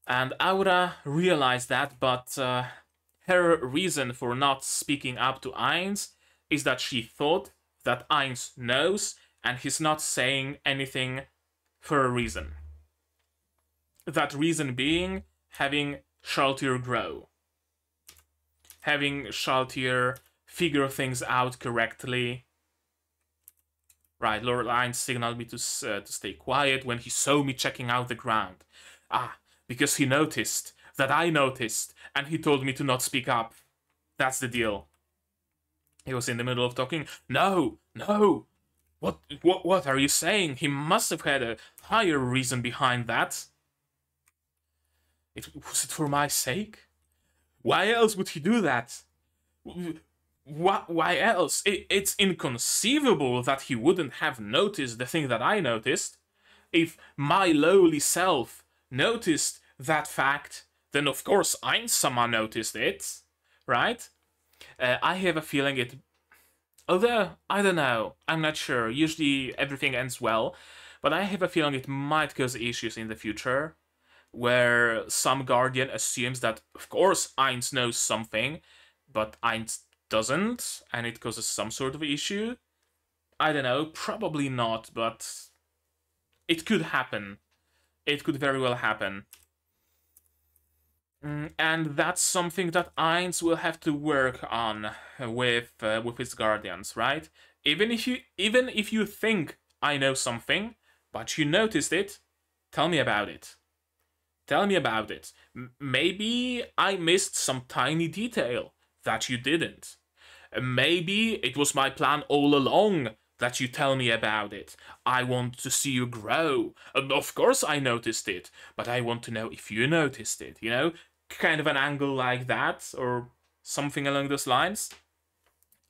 And Aura realized that, but her reason for not speaking up to Ainz is that she thought that Ainz knows, and he's not saying anything for a reason. That reason being having Shaltir grow. Having Shaltir figure things out correctly. Right, Lord Ainz signaled me to stay quiet when he saw me checking out the ground. Ah, because he noticed that I noticed, and he told me to not speak up. That's the deal. He was in the middle of talking. No, no. What are you saying? He must have had a higher reason behind that. Was it for my sake? Why else would he do that? Why else? It's inconceivable that he wouldn't have noticed the thing that I noticed. If my lowly self noticed that fact, then of course ainz-sama noticed it, right? I have a feeling it... Although, I don't know, I'm not sure. Usually everything ends well, but I have a feeling it might cause issues in the future, where some Guardian assumes that, of course, Ainz knows something, but Ainz doesn't, and it causes some sort of issue. I don't know, probably not, but it could happen. It could very well happen. And that's something that Ainz will have to work on with his Guardians, right? Even if you think I know something, but you noticed it, tell me about it. Tell me about it. Maybe I missed some tiny detail that you didn't. Maybe it was my plan all along that you tell me about it. I want to see you grow. Of course I noticed it, but I want to know if you noticed it, you know? Kind of an angle like that, or something along those lines.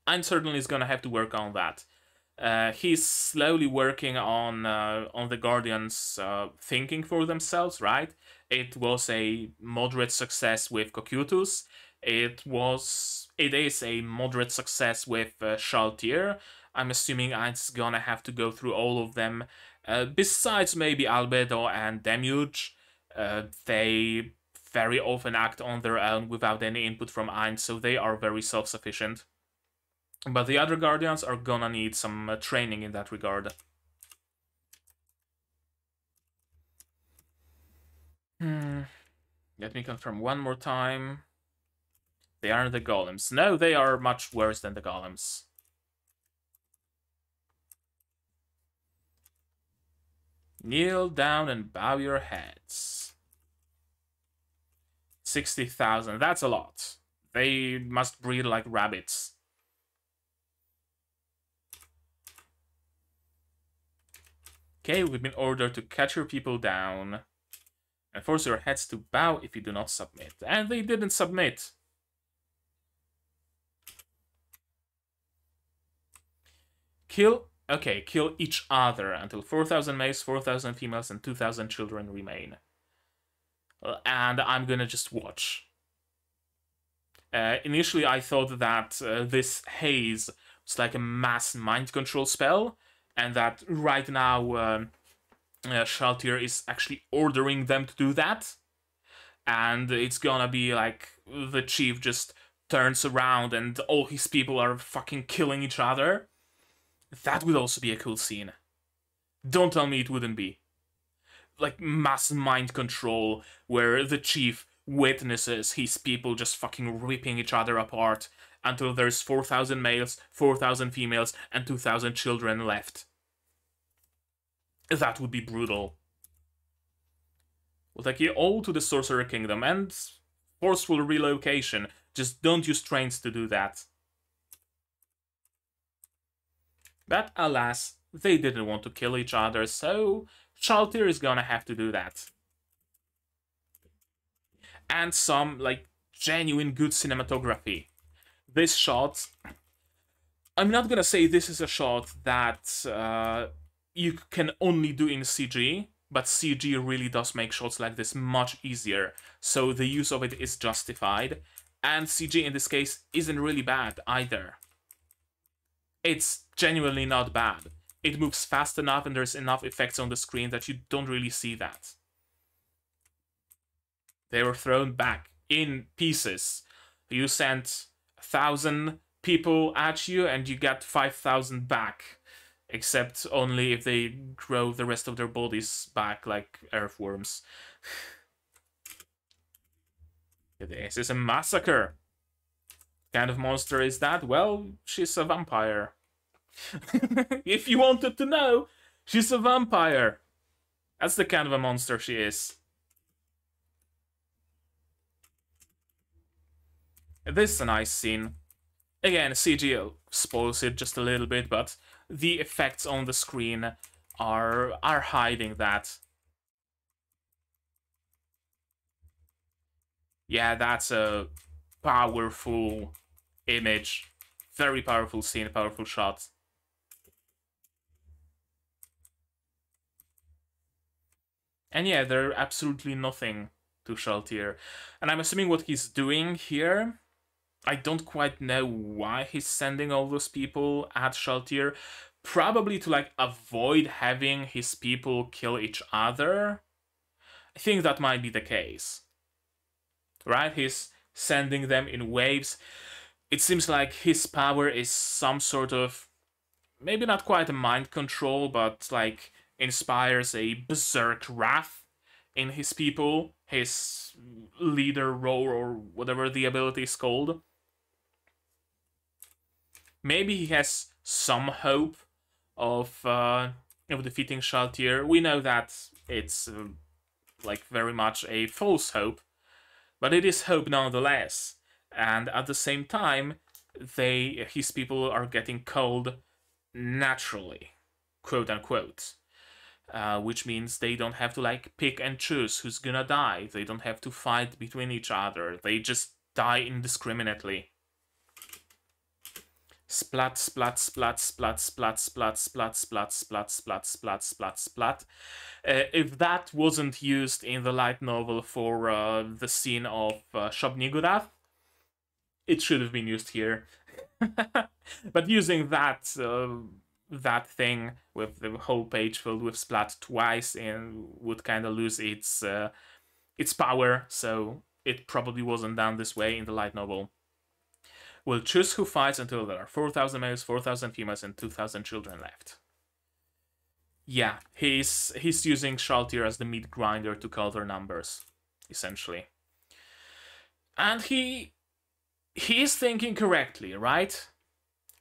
I'm certainly is gonna have to work on that. He's slowly working on the Guardians thinking for themselves, right? It was a moderate success with Cocytus. It is a moderate success with Shaltir. I'm assuming Ainz gonna have to go through all of them. Besides maybe Albedo and Demiurge, they very often act on their own without any input from Ainz, so they are very self-sufficient. But the other Guardians are gonna need some training in that regard. Let me confirm one more time. They aren't the golems. No, they are much worse than the golems. Kneel down and bow your heads. 60,000. That's a lot. They must breed like rabbits. Okay, we've been ordered to cut your people down and force your heads to bow if you do not submit. And they didn't submit. Kill each other until 4,000 males, 4,000 females, and 2,000 children remain. And I'm gonna just watch. Initially, I thought that this haze was like a mass mind control spell, and that right now Shaltir is actually ordering them to do that. And it's gonna be like the chief just turns around and all his people are fucking killing each other. That would also be a cool scene. Don't tell me it wouldn't be. Like mass mind control, where the chief witnesses his people just fucking ripping each other apart until there's 4,000 males, 4,000 females, and 2,000 children left. That would be brutal. We'll take you all to the Sorcerer Kingdom, and forceful relocation. Just don't use trains to do that. But alas, they didn't want to kill each other, so Shaltir is gonna have to do that. And some, like, genuine good cinematography. This shot, I'm not gonna say this is a shot that you can only do in CG, but CG really does make shots like this much easier, so the use of it is justified, and CG in this case isn't really bad either. It's genuinely not bad. It moves fast enough and there's enough effects on the screen that you don't really see that. They were thrown back in pieces. You sent 1,000 people at you and you get 5,000 back. Except only if they grow the rest of their bodies back like earthworms. This is a massacre. What kind of monster is that? Well, she's a vampire. If you wanted to know, she's a vampire. That's the kind of a monster she is. This is a nice scene. Again, CG spoils it just a little bit, but the effects on the screen are hiding that. Yeah, that's a powerful image. Very powerful scene, powerful shot. And yeah, they're absolutely nothing to Shaltir. And I'm assuming what he's doing here, I don't quite know why he's sending all those people at Shaltir. Probably to, like, avoid having his people kill each other. I think that might be the case. Right? He's sending them in waves. It seems like his power is some sort of, maybe not quite a mind control, but, like, inspires a berserk wrath in his people, his leader role, or whatever the ability is called. Maybe he has some hope of defeating Shaltir. We know that it's like very much a false hope, but it is hope nonetheless. And at the same time, his people are getting killed naturally, quote unquote. Which means they don't have to, like, pick and choose who's gonna die. They don't have to fight between each other. They just die indiscriminately. Splat, splat, splat, splat, splat, splat, splat, splat, splat, splat, splat, splat, splat. If that wasn't used in the light novel for the scene of Shub-Niggurath, it should have been used here. But using that thing with the whole page filled with splat twice and would kind of lose its power, so it probably wasn't done this way in the light novel. We'll choose who fights until there are 4,000 males, 4,000 females, and 2,000 children left. Yeah, he's using Shaltir as the meat grinder to call their numbers, essentially. And he is thinking correctly, right?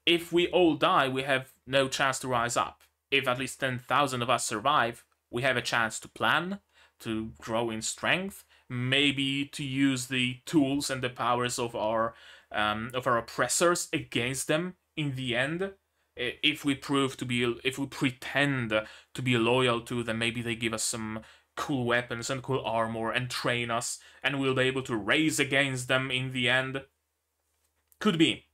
If we all die, we have no chance to rise up. If at least 10,000 of us survive, we have a chance to plan, to grow in strength, maybe to use the tools and the powers of our oppressors against them in the end. If we pretend to be loyal to them, maybe they give us some cool weapons and cool armor and train us, and we'll be able to raise against them in the end. Could be.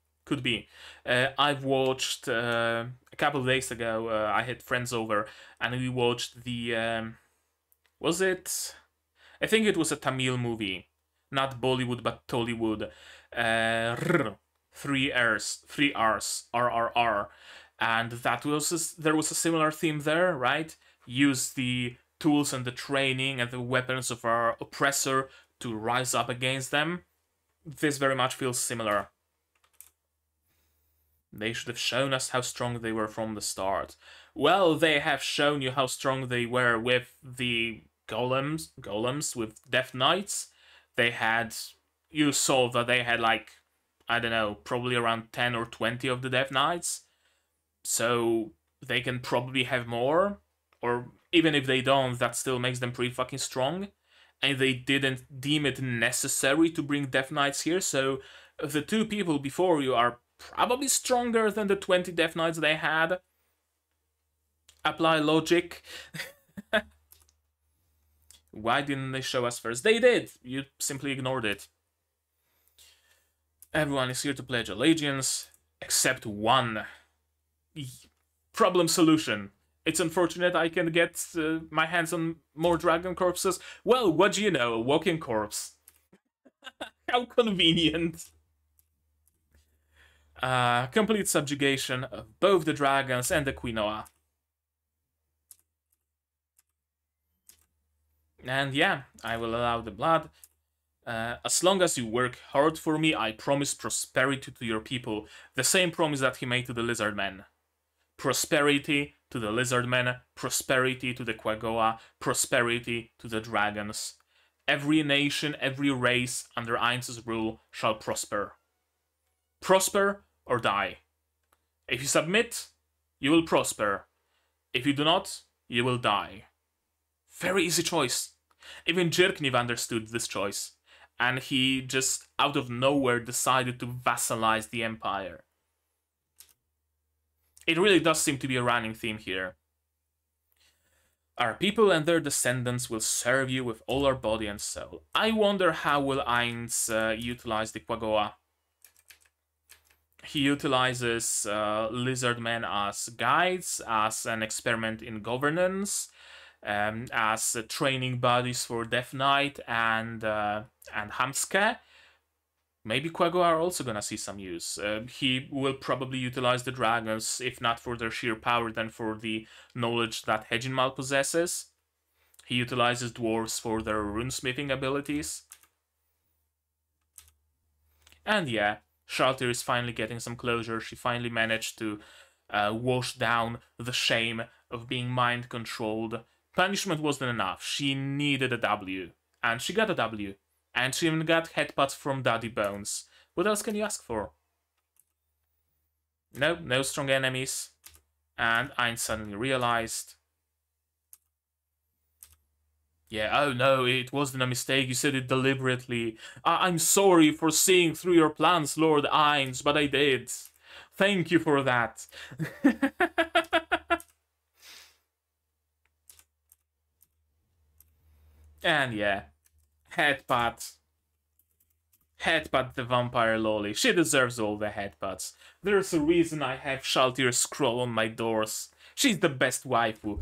I've watched a couple of days ago. I had friends over, and we watched the. Was it? I think it was a Tamil movie, not Bollywood but Tollywood. 3 R's, RRR, and there was a similar theme there, right? Use the tools and the training and the weapons of our oppressor to rise up against them. This very much feels similar. They should have shown us how strong they were from the start. Well, they have shown you how strong they were with the golems with Death Knights. You saw that they had, like, I don't know, probably around 10 or 20 of the Death Knights. So they can probably have more, or even if they don't, that still makes them pretty fucking strong. And they didn't deem it necessary to bring Death Knights here, so the 2 people before you are probably stronger than the 20 Death Knights they had. Apply logic. Why didn't they show us first? They did! You simply ignored it. Everyone is here to pledge allegiance, except one. Problem solution. It's unfortunate I can get my hands on more dragon corpses. Well, what do you know? A walking corpse. How convenient. Complete subjugation of both the dragons and the quinoa. And yeah, I will allow the blood. As long as you work hard for me, I promise prosperity to your people. The same promise that he made to the lizard men. Prosperity to the lizard men, prosperity to the Quagoa, prosperity to the dragons. Every nation, every race under Ainz's rule shall prosper. Prosper or die. If you submit, you will prosper. If you do not, you will die. Very easy choice. Even Jirkniv understood this choice, and he just out of nowhere decided to vassalize the Empire. It really does seem to be a running theme here. Our people and their descendants will serve you with all our body and soul. I wonder how will Ainz utilize the Quagoa. He utilizes lizard men as guides, as an experiment in governance, as training buddies for Death Knight and Hamske. Maybe Quagoa are also gonna see some use. He will probably utilize the dragons, if not for their sheer power, then for the knowledge that Hedginmal possesses. He utilizes dwarves for their runesmithing abilities. And yeah, Shaltir is finally getting some closure. She finally managed to wash down the shame of being mind-controlled. Punishment wasn't enough. She needed a W. And she got a W. And she even got headbutts from Daddy Bones. What else can you ask for? No strong enemies. And Ainz suddenly realized... Yeah, oh no, it wasn't a mistake, you said it deliberately. I'm sorry for seeing through your plans, Lord Ainz, but I did. Thank you for that. And yeah, headbutt the vampire lolly. She deserves all the headbutts. There's a reason I have Shaltir scroll on my doors. She's the best waifu.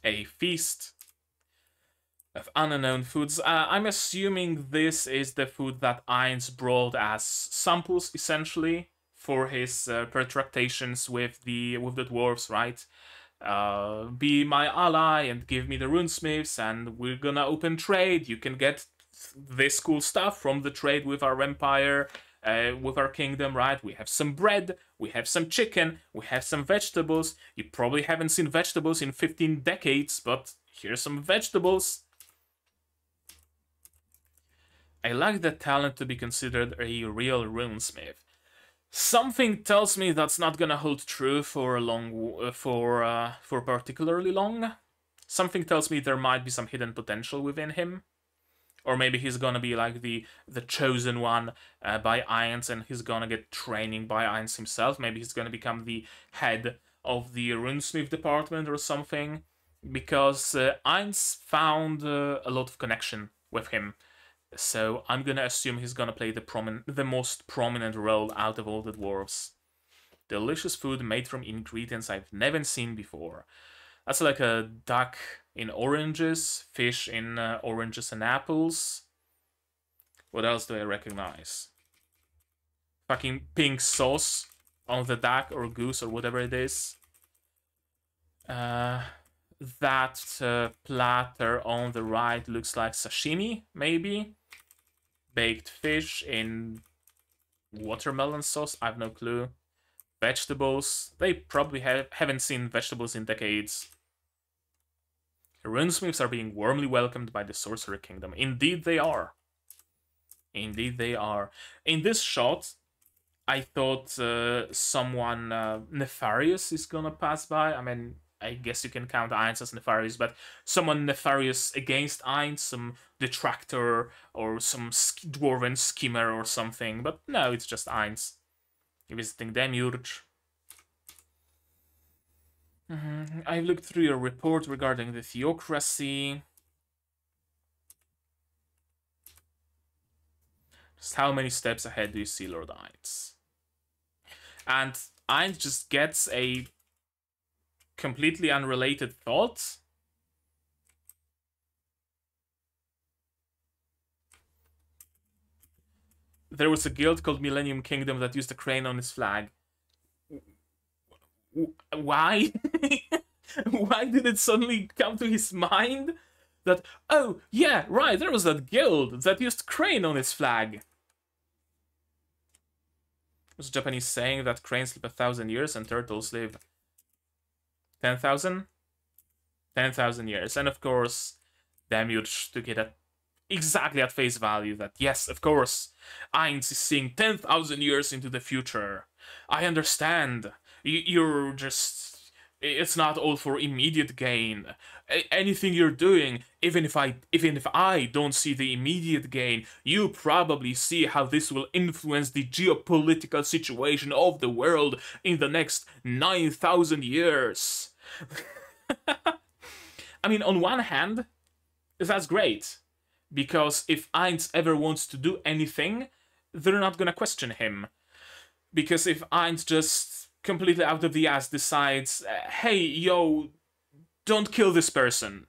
A feast of unknown foods. I'm assuming this is the food that Ainz brought as samples, essentially, for his pertractations with the dwarves, right? Be my ally and give me the runesmiths, and we're gonna open trade. You can get this cool stuff from the trade with our empire, with our kingdom, right? We have some bread, we have some chicken, we have some vegetables. You probably haven't seen vegetables in 15 decades, but here's some vegetables. I lack the talent to be considered a real runesmith. Something tells me that's not gonna hold true for a long, for particularly long. Something tells me there might be some hidden potential within him, or maybe he's gonna be like the chosen one by Ainz, and he's gonna get training by Ainz himself. Maybe he's gonna become the head of the runesmith department or something, because Ainz found a lot of connection with him. So I'm gonna assume he's gonna play the most prominent role out of all the dwarves. Delicious food made from ingredients I've never seen before. That's like a duck in oranges, fish in oranges and apples. What else do I recognize? Fucking pink sauce on the duck or goose or whatever it is. That platter on the right looks like sashimi, maybe? Baked fish in watermelon sauce, I have no clue. Vegetables, they probably haven't seen vegetables in decades. Runesmiths are being warmly welcomed by the Sorcerer Kingdom. Indeed they are. Indeed they are. In this shot, I thought someone nefarious is gonna pass by. I mean, I guess you can count Ainz as nefarious, but someone nefarious against Ainz, some detractor or some dwarven schemer or something. But no, it's just Ainz visiting Demiurge. I've looked through your report regarding the theocracy. Just how many steps ahead do you see Lord Ainz? And Ainz just gets a completely unrelated thought. There was a guild called Millennium Kingdom that used a crane on its flag. Why? Why did it suddenly come to his mind that, oh, yeah, right, there was that guild that used crane on its flag? Was a Japanese saying that cranes live 1,000 years and turtles live 10,000? 10,000 years. And of course, Demiurge took it exactly at face value that, yes, of course, Ainz is seeing 10,000 years into the future. I understand. You're just... It's not all for immediate gain. Anything you're doing, even if I don't see the immediate gain, you probably see how this will influence the geopolitical situation of the world in the next 9,000 years. I mean, on one hand, that's great, because if Ainz ever wants to do anything, they're not gonna question him. Because if Ainz just completely out of the ass decides, hey, yo, don't kill this person,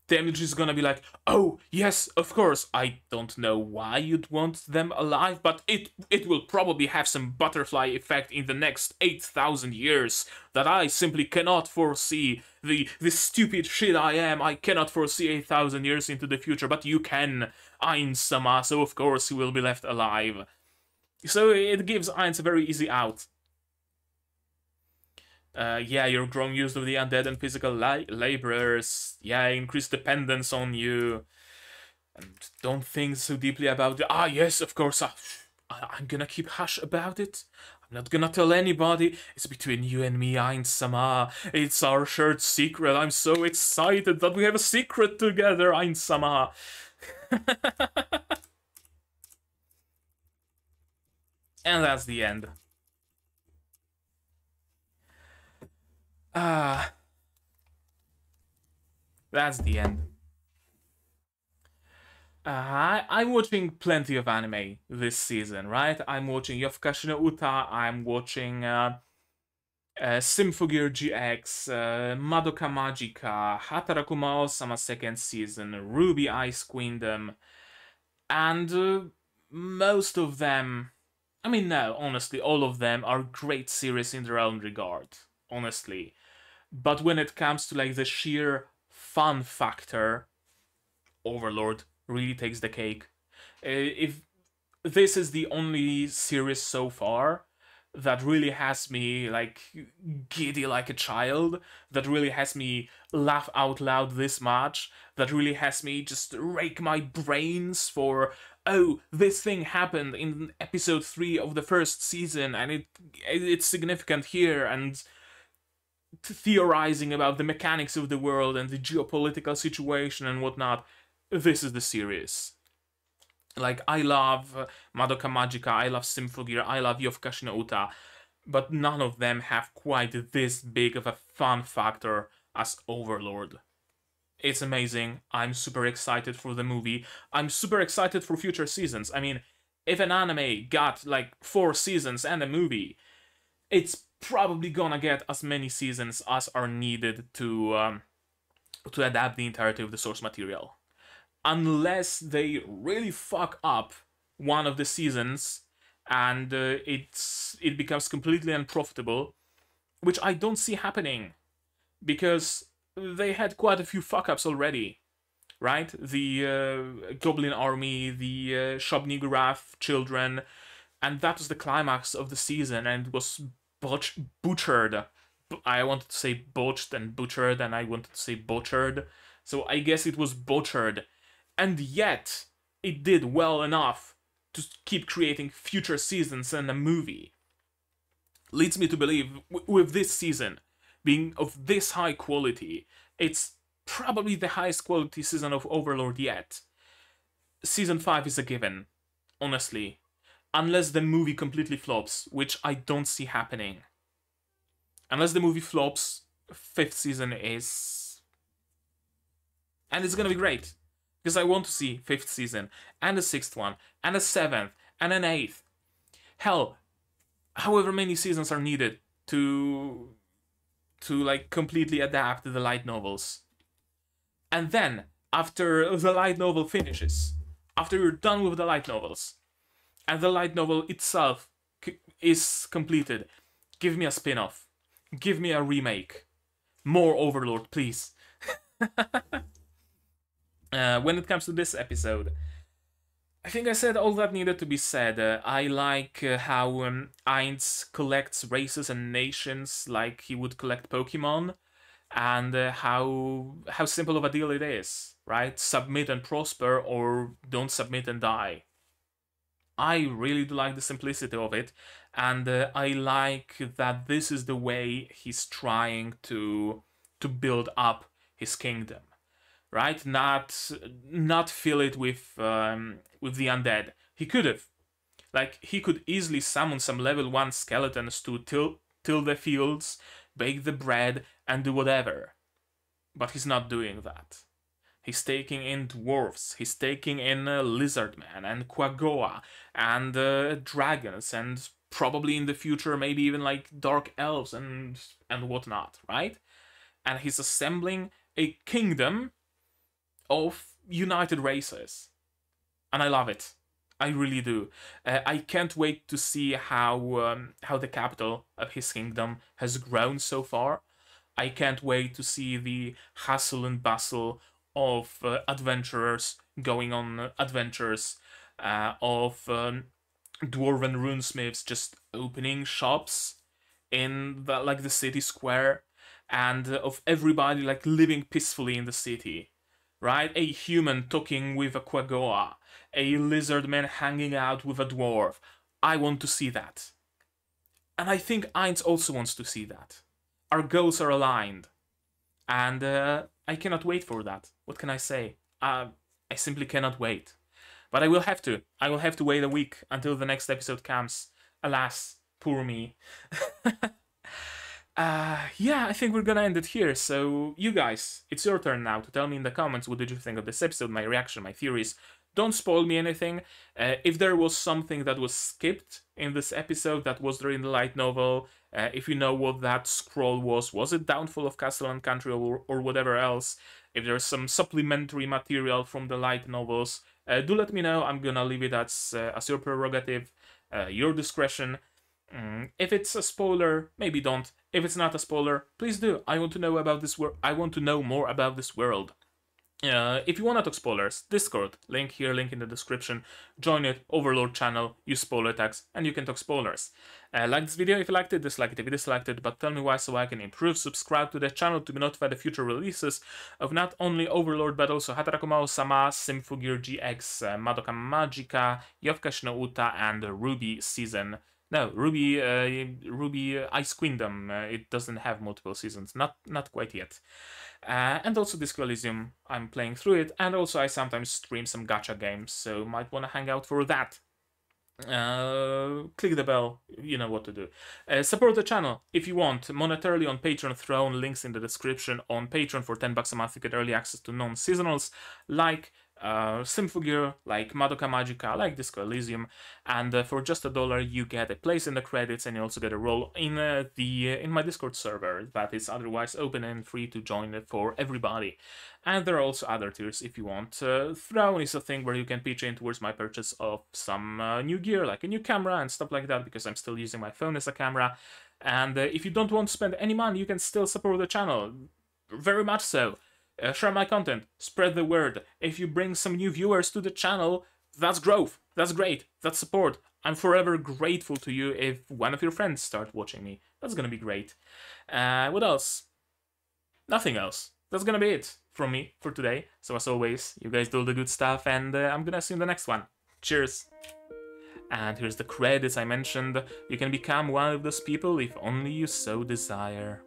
Damage is gonna be like, oh, yes, of course, I don't know why you'd want them alive, but it will probably have some butterfly effect in the next 8,000 years that I simply cannot foresee. The stupid shit I cannot foresee 8,000 years into the future, but you can, Ainz-sama, so of course he will be left alive. So it gives Ainz a very easy out. Yeah, you're growing used to the undead and physical laborers. Yeah, increased dependence on you. And don't think so deeply about it. Ah, yes, of course. I'm gonna keep hush about it. I'm not gonna tell anybody. It's between you and me, Ainz-sama. It's our shared secret. I'm so excited that we have a secret together, Ainz-sama. And that's the end. That's the end. I'm watching plenty of anime this season, right? I'm watching Yofukashi no Uta, I'm watching Symphogear GX, Madoka Magica, Hataraku Mao-sama second season, Ruby Ice Queendom, and most of them, I mean, no, honestly, all of them are great series in their own regard, honestly. But when it comes to like the sheer fun factor, Overlord really takes the cake. If this is the only series so far that really has me like giddy like a child, that really has me laugh out loud this much, that really has me just rake my brains for, oh, this thing happened in episode 3 of the first season and it's significant here, and theorizing about the mechanics of the world and the geopolitical situation and whatnot. This is the series. Like, I love Madoka Magica, I love Symphogear, I love Yofukashi no Uta, but none of them have quite this big of a fun factor as Overlord. It's amazing. I'm super excited for the movie. I'm super excited for future seasons. I mean, if an anime got like 4 seasons and a movie, it's probably gonna get as many seasons as are needed to adapt the entirety of the source material. Unless they really fuck up one of the seasons and it becomes completely unprofitable, which I don't see happening, because they had quite a few fuck-ups already, right? The Goblin Army, the Shub-Niggurath children, and that was the climax of the season, and it was butchered. I wanted to say botched and butchered, and I wanted to say butchered, so I guess it was butchered. And yet, it did well enough to keep creating future seasons and a movie. Leads me to believe, with this season being of this high quality, it's probably the highest quality season of Overlord yet. Season 5 is a given, honestly. Unless the movie completely flops, which I don't see happening. Unless the movie flops, 5th season is... And it's gonna be great. Because I want to see 5th season, and a 6th one, and a 7th, and an 8th. Hell, however many seasons are needed to like completely adapt the light novels. And then, after the light novel finishes, after you're done with the light novels, and the light novel itself is completed, give me a spin-off. Give me a remake. More Overlord, please. When it comes to this episode, I think I said all that needed to be said. I like how Ainz collects races and nations like he would collect Pokemon, and how simple of a deal it is, right? Submit and prosper, or don't submit and die. I really do like the simplicity of it, and I like that this is the way he's trying to build up his kingdom, right? Not fill it with the undead. He could have, like, he could easily summon some level 1 skeletons to till the fields, bake the bread, and do whatever. But he's not doing that. He's taking in dwarves, he's taking in lizardmen and quaggoa and dragons, and probably in the future maybe even like dark elves and whatnot, right? And he's assembling a kingdom of united races. And I love it. I really do. I can't wait to see how the capital of his kingdom has grown so far. I can't wait to see the hustle and bustle of adventurers going on adventures, of dwarven runesmiths just opening shops in the city square, and of everybody like living peacefully in the city, right? A human talking with a quaggoa, a lizard man hanging out with a dwarf. I want to see that. And I think Ainz also wants to see that. Our goals are aligned. And I cannot wait for that. What can I say? I simply cannot wait. But I will have to. I will have to wait a week until the next episode comes. Alas, poor me. Yeah, I think we're gonna end it here. So, you guys, it's your turn now to tell me in the comments what did you think of this episode, my reaction, my theories. Don't spoil me anything. If there was something that was skipped in this episode that was there in the light novel, if you know what that scroll was it Downfall of Castle and Country or whatever else, if there's some supplementary material from the light novels, do let me know. I'm gonna leave it as your prerogative, your discretion. If it's a spoiler, maybe don't. If it's not a spoiler, please do. I want to know about this I want to know more about this world. If you want to talk spoilers, Discord, link here, link in the description. Join it, Overlord channel, use spoiler tags, and you can talk spoilers. Like this video if you liked it, dislike it if you disliked it, but tell me why so I can improve. Subscribe to the channel to be notified of future releases of not only Overlord but also Hataraku-sama, Symphogear GX, Madoka Magica, Yovka no Uta, and Ruby Season. No, Ruby Ice Queendom. It doesn't have multiple seasons, not quite yet. And also Disco Elysium, I'm playing through it, and also I sometimes stream some gacha games, so might want to hang out for that. Click the bell, you know what to do. Support the channel if you want, monetarily on Patreon Throne, links in the description. On Patreon for $10 a month you get early access to non-seasonals like Symphogear, like Madoka Magica, like Disco Elysium, and for just $1 you get a place in the credits, and you also get a role in in my Discord server that is otherwise open and free to join for everybody. And there are also other tiers if you want. Throne is a thing where you can pitch in towards my purchase of some new gear, like a new camera and stuff like that, because I'm still using my phone as a camera. And if you don't want to spend any money, you can still support the channel. Very much so. Share my content, spread the word. If you bring some new viewers to the channel, that's growth, that's great, that's support. I'm forever grateful to you if one of your friends start watching me. That's gonna be great. What else? Nothing else. That's gonna be it from me for today. So as always, you guys do all the good stuff, and I'm gonna see you in the next one. Cheers! And here's the credits I mentioned. You can become one of those people if only you so desire.